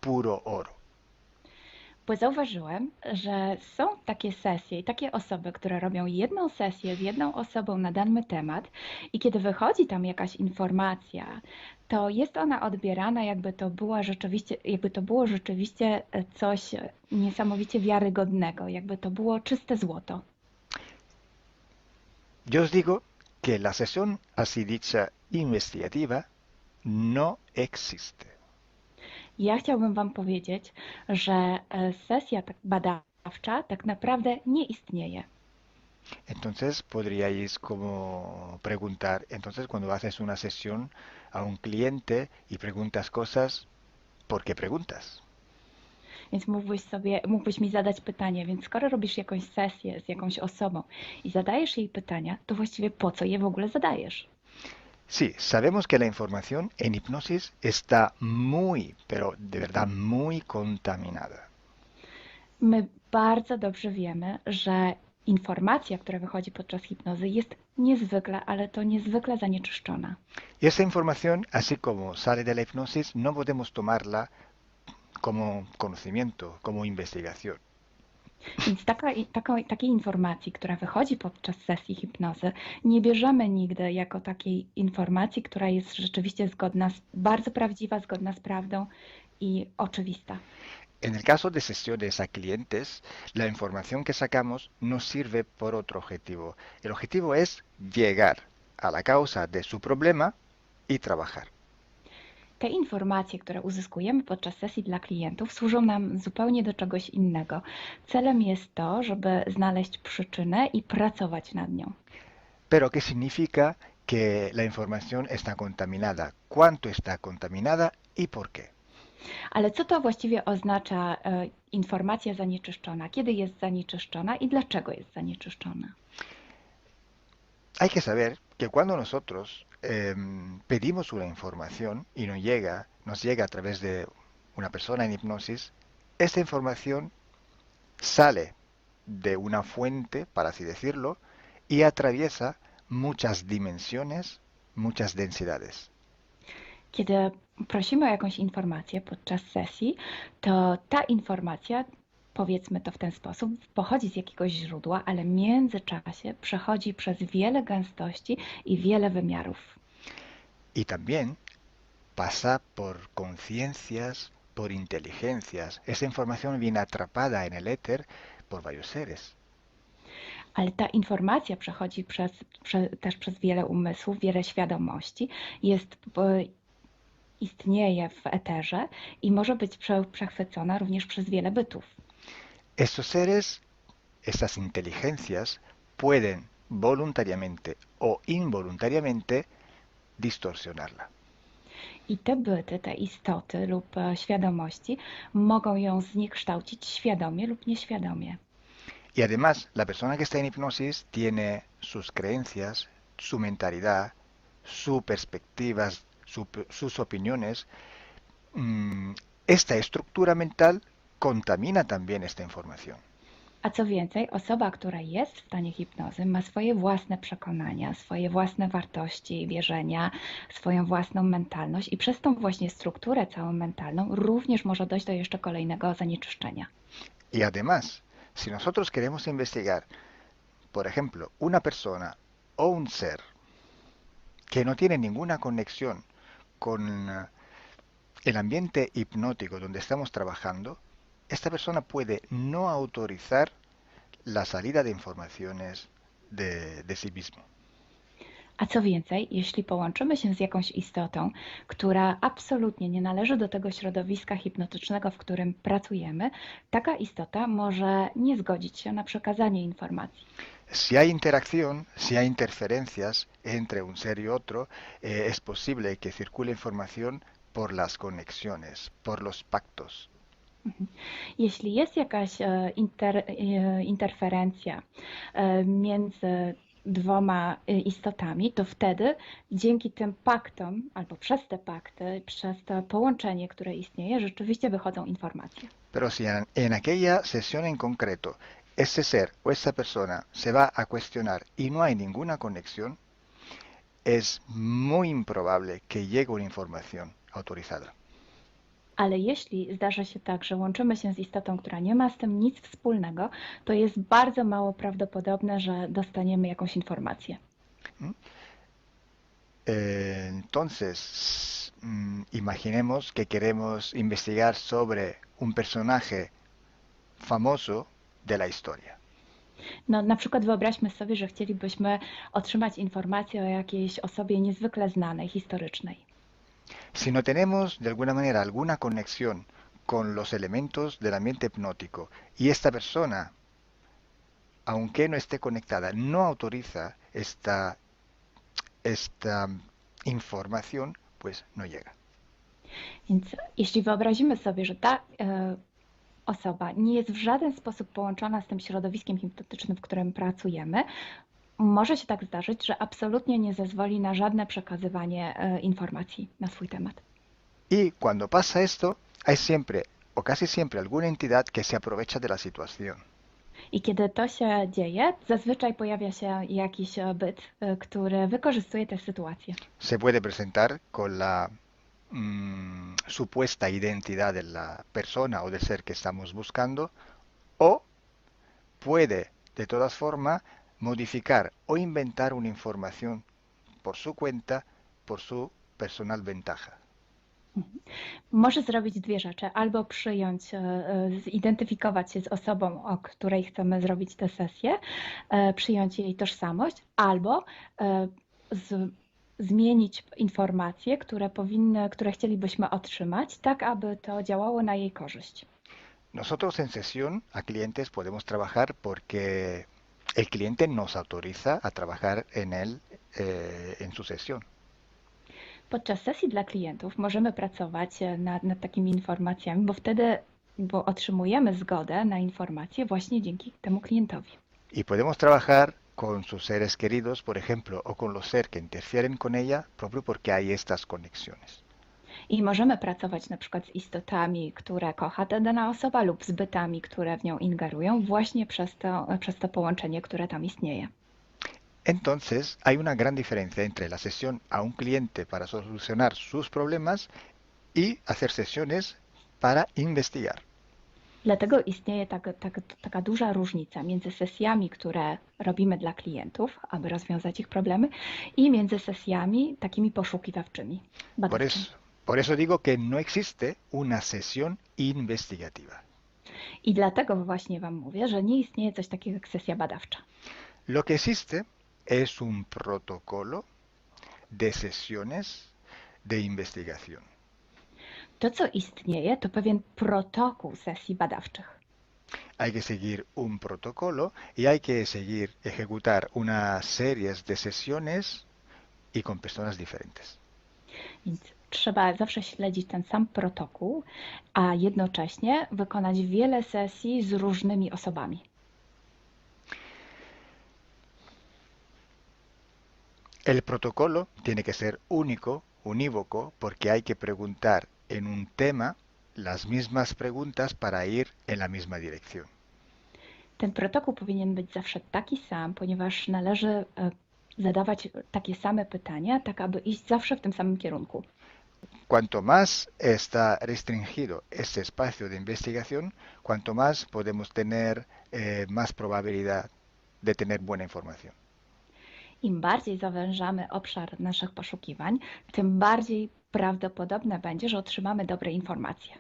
puro oro. Bo zauważyłem, że są takie sesje i takie osoby, które robią jedną sesję z jedną osobą na dany temat i kiedy wychodzi tam jakaś informacja, to jest ona odbierana, jakby to było rzeczywiście coś niesamowicie wiarygodnego, jakby to było czyste złoto. Yo os digo que la sesión así dicha investigativa no existe. Ja chciałbym Wam powiedzieć, że sesja badawcza tak naprawdę nie istnieje. Entonces podríais como preguntar, entonces cuando haces una sesión a un cliente y preguntas cosas, ¿por qué preguntas? Więc mógłbyś mi zadać pytanie, więc skoro robisz jakąś sesję z jakąś osobą i zadajesz jej pytania, to właściwie po co je w ogóle zadajesz? Sí, sabemos que la información en hipnosis está muy, pero de verdad muy contaminada. My bardzo dobrze wiemy, że informacja, która wychodzi podczas hipnozy, jest niezwykle, ale to niezwykle zanieczyszczona. Y esa información, así como sale de la hipnosis, no podemos tomarla como conocimiento, como investigación. Więc takiej informacji, która wychodzi podczas sesji hipnozy, nie bierzemy nigdy jako takiej informacji, która jest rzeczywiście bardzo prawdziwa, zgodna z prawdą i oczywista. En el caso de sesiones a clientes, la información que sacamos nos sirve por otro objetivo. El objetivo es llegar a la causa de su problema y trabajar. Te informacje, które uzyskujemy podczas sesji dla klientów, służą nam zupełnie do czegoś innego. Celem jest to, żeby znaleźć przyczynę i pracować nad nią. Pero ¿qué significa que la información está contaminada? ¿Cuánto está contaminada y por qué? Ale co to właściwie oznacza informacja zanieczyszczona? Kiedy jest zanieczyszczona i dlaczego jest zanieczyszczona? Hay que saber que cuando nosotros pedimos una información y nos llega a través de una persona en hipnosis, esta información sale de una fuente, para así decirlo, y atraviesa muchas dimensiones, muchas densidades. Kiedy prosimy o jakąś informację podczas sesji, to ta informacja, powiedzmy to w ten sposób, pochodzi z jakiegoś źródła, ale w międzyczasie przechodzi przez wiele gęstości i wiele wymiarów. Y también pasa por conciencias, por inteligencias. Esa información viene atrapada en el éter por varios seres. Ale ta informacja przechodzi też przez wiele umysłów, wiele świadomości, istnieje w eterze i może być przechwycona również przez wiele bytów. Estos seres, estas inteligencias, pueden voluntariamente o involuntariamente distorsionarla. I te byty, te istoty lub świadomości mogą ją zniekształcić świadomie lub nieświadomie. Y además, la persona que está en hipnosis tiene sus creencias, su mentalidad, sus perspectivas, sus opiniones. Esta estructura mental contamina también esta información. A co więcej, osoba, która jest w stanie hipnozy, ma swoje własne przekonania, swoje własne wartości, wierzenia, swoją własną mentalność i przez tą właśnie strukturę całą mentalną również może dojść do jeszcze kolejnego zanieczyszczenia. Y además, si nosotros queremos investigar, por ejemplo, una persona o un ser que no tiene ninguna conexión con el ambiente hipnótico donde estamos trabajando, esta persona puede no autorizar la salida de informaciones de sí mismo. A co więcej, jeśli połączymy się z jakąś istotą, która absolutnie nie należy do tego środowiska hipnotycznego, w którym pracujemy, taka istota może nie zgodzić się na przekazanie informacji. Si hay interacción, si hay interferencias entre un ser y otro, es posible que circule información por las conexiones, por los pactos. Jeśli jest jakaś interferencja między dwoma istotami, to wtedy dzięki tym paktom, albo przez te pakty, przez to połączenie, które istnieje, rzeczywiście wychodzą informacje. Pero si en aquella sesión en concreto ese ser o esa persona se va a cuestionar y no hay ninguna conexión, es muy improbable que llegue una información autorizada. Ale jeśli zdarza się tak, że łączymy się z istotą, która nie ma z tym nic wspólnego, to jest bardzo mało prawdopodobne, że dostaniemy jakąś informację. Entonces, imaginemos que queremos investigar sobre un personaje famoso de la historia. No, na przykład wyobraźmy sobie, że chcielibyśmy otrzymać informację o jakiejś osobie niezwykle znanej, historycznej. Si no tenemos de alguna manera alguna conexión con los elementos del ambiente hipnótico y esta persona, aunque no esté conectada, no autoriza esta información, pues no llega. Więc jeśli wyobrazimy sobie, że ta osoba nie jest w żaden sposób połączona z tym środowiskiem hipnotycznym, w którym pracujemy, może się tak zdarzyć, że absolutnie nie zezwoli na żadne przekazywanie informacji na swój temat. Y cuando pasa esto, hay siempre o casi siempre alguna entidad que se aprovecha de la situación. I kiedy to się dzieje, zazwyczaj pojawia się jakiś byt, który wykorzystuje tę sytuację. Se puede presentar con la supuesta identidad de la persona o del ser que estamos buscando, o puede de todas formas modificar o inventar una información por su cuenta, por su personal ventaja. Może zrobić dwie rzeczy. Albo przyjąć, zidentyfikować się z osobą, o której chcemy zrobić tę sesję, przyjąć jej tożsamość, albo zmienić informacje, które chcielibyśmy otrzymać, tak aby to działało na jej korzyść. Nosotros en sesión a clientes podemos trabajar porque el cliente nos autoriza a trabajar en su sesión. Podczas sesji dla klientów możemy pracować nad takimi informacjami, bo otrzymujemy zgodę na informacje właśnie dzięki temu klientowi. Y podemos trabajar con sus seres queridos, por ejemplo, o con los seres que interfieren con ella, propio porque hay estas conexiones. I możemy pracować na przykład z istotami, które kocha ta dana osoba, lub z bytami, które w nią ingerują, właśnie przez to połączenie, które tam istnieje. Entonces, hay una gran diferencia entre la sesión a un cliente para solucionar sus problemas y hacer sesiones para investigar. Dlatego istnieje taka duża różnica między sesjami, które robimy dla klientów, aby rozwiązać ich problemy, i między sesjami takimi poszukiwawczymi, badawczymi. Por eso digo que no existe una sesión investigativa. I dlatego właśnie Wam mówię, że nie istnieje coś takiego jak sesja badawcza. Lo que existe es un protocolo de sesiones de investigación. To, co istnieje, to pewien protokół sesji badawczych. Hay que seguir un protocolo y hay que ejecutar una serie de sesiones y con personas diferentes. Więc trzeba zawsze śledzić ten sam protokół, a jednocześnie wykonać wiele sesji z różnymi osobami. El protocolo tiene que ser único, unívoco, porque hay que preguntar en un tema las mismas preguntas para ir en la misma dirección. Ten protokół powinien być zawsze taki sam, ponieważ należy zadawać takie same pytania, tak aby iść zawsze w tym samym kierunku. Cuanto más está restringido este espacio de investigación, cuanto más podemos tener más probabilidad de tener buena información. Im bardziej zawężamy obszar naszych poszukiwań, tym bardziej prawdopodobne będzie, że otrzymamy dobre informacje.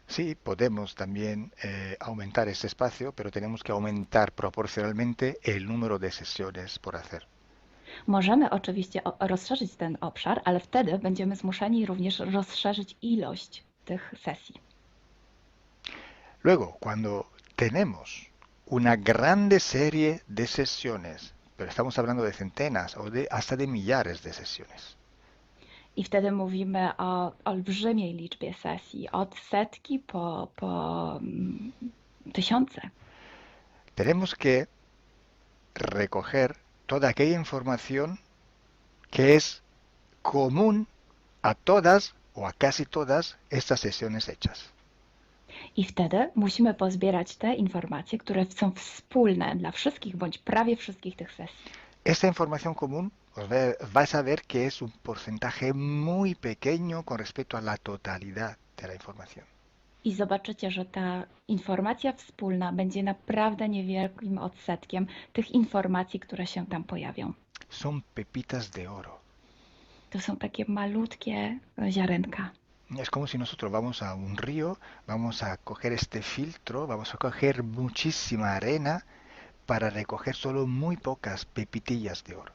Sí, podemos también aumentar este espacio, pero tenemos que aumentar proporcionalmente el número de sesiones por hacer. Możemy oczywiście rozszerzyć ten obszar, ale wtedy będziemy zmuszeni również rozszerzyć ilość tych sesji. Luego, cuando tenemos una grande serie de sesiones, pero estamos hablando de centenas o hasta de millares de sesiones. I wtedy mówimy o olbrzymiej liczbie sesji, od setki po tysiące. Tenemos que recoger toda aquella información que es común a todas o a casi todas estas sesiones hechas. I wtedy musimy pozbierać te informacje, które są wspólne dla wszystkich bądź prawie wszystkich tych sesji. Esta información común vais a ver que es un porcentaje muy pequeño con respecto a la totalidad de la información. I zobaczycie, że ta informacja wspólna będzie naprawdę niewielkim odsetkiem tych informacji, które się tam pojawią. Son pepitas de oro. To są takie malutkie ziarenka. Es como si nosotros vamos a un río, vamos a coger este filtro, vamos a coger muchísima arena para recoger solo muy pocas pepitillas de oro.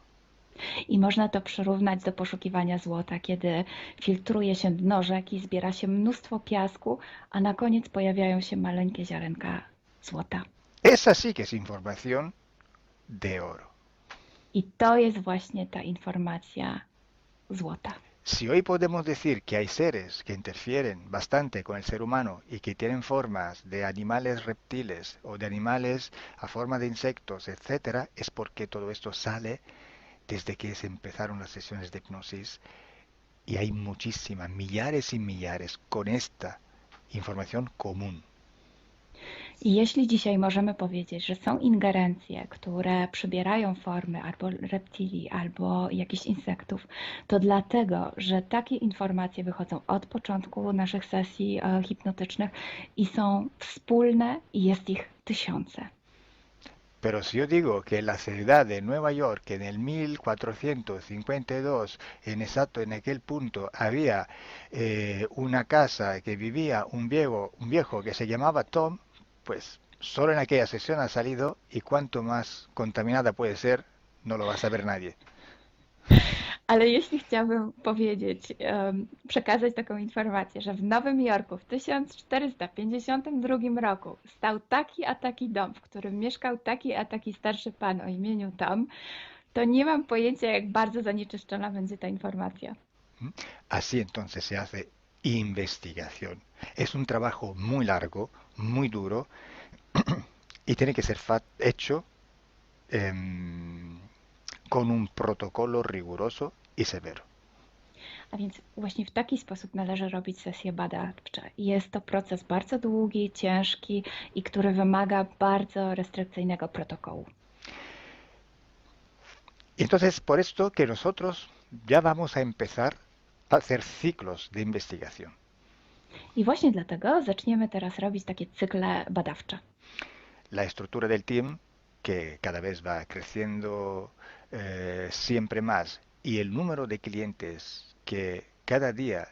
I można to przyrównać do poszukiwania złota, kiedy filtruje się dno rzeki, zbiera się mnóstwo piasku, a na koniec pojawiają się maleńkie ziarenka złota. Esa sí que es información de oro. I to jest właśnie ta informacja złota. Si hoy podemos decir que hay seres que interfieren bastante con el ser humano y que tienen formas de animales reptiles o de animales a forma de insectos, etcétera, es porque todo esto sale desde que se empezaron las sesiones de hipnosis y hay muchísimas, millares y millares con esta información común. I jeśli dzisiaj możemy powiedzieć, że są ingerencje, które przybierają formy albo reptilii, albo jakichś insektów, to dlatego, że takie informacje wychodzą od początku naszych sesji hipnotycznych i są wspólne i jest ich tysiące. Pero si yo digo que en la ciudad de Nueva York, en el 1452, en aquel punto, había una casa que vivía un viejo que se llamaba Tom, pues solo en aquella sesión ha salido y cuanto más contaminada puede ser, no lo va a saber nadie. Ale jeśli chciałabym powiedzieć, przekazać taką informację, że w Nowym Jorku w 1452 roku stał taki a taki dom, w którym mieszkał taki a taki starszy pan o imieniu Tom, to nie mam pojęcia, jak bardzo zanieczyszczona będzie ta informacja. Así entonces se hace investigación. Es un trabajo muy largo, muy duro y tiene que ser hecho con un protocolo riguroso y severo. A więc właśnie w taki sposób należy robić sesje badawcze. Jest to proces bardzo długi, ciężki i który wymaga bardzo restrykcyjnego protokołu. Entonces, por esto que nosotros ya vamos a empezar a hacer ciclos de investigación. I właśnie dlatego zaczniemy teraz robić takie cykle badawcze. La estructura del team, que cada vez va creciendo siempre más, y el número de clientes que cada día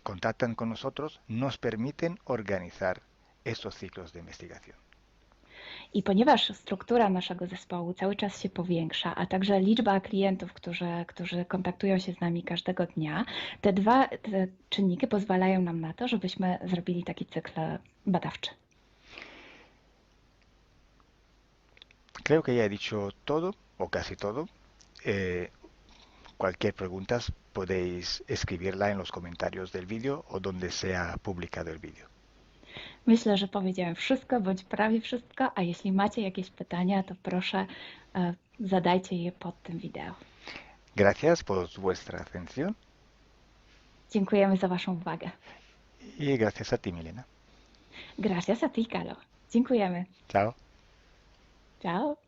contactan con nosotros, nos permiten organizar estos ciclos de investigación. I ponieważ struktura naszego zespołu cały czas się powiększa, a także liczba klientów, którzy kontaktują się z nami każdego dnia, te czynniki pozwalają nam na to, żebyśmy zrobili taki cykl badawczy. Creo que ya he dicho todo, o casi todo. Cualquier pregunta podéis escribirla en los comentarios del vídeo o donde sea publicado el vídeo. Myślę, że powiedziałem wszystko, bądź prawie wszystko, a jeśli macie jakieś pytania, to proszę zadajcie je pod tym wideo. Gracias por vuestra atención. Dziękujemy za Waszą uwagę. Y gracias a ti, Milena. Gracias a ti, Kalo. Dziękujemy. Chao. Ciao.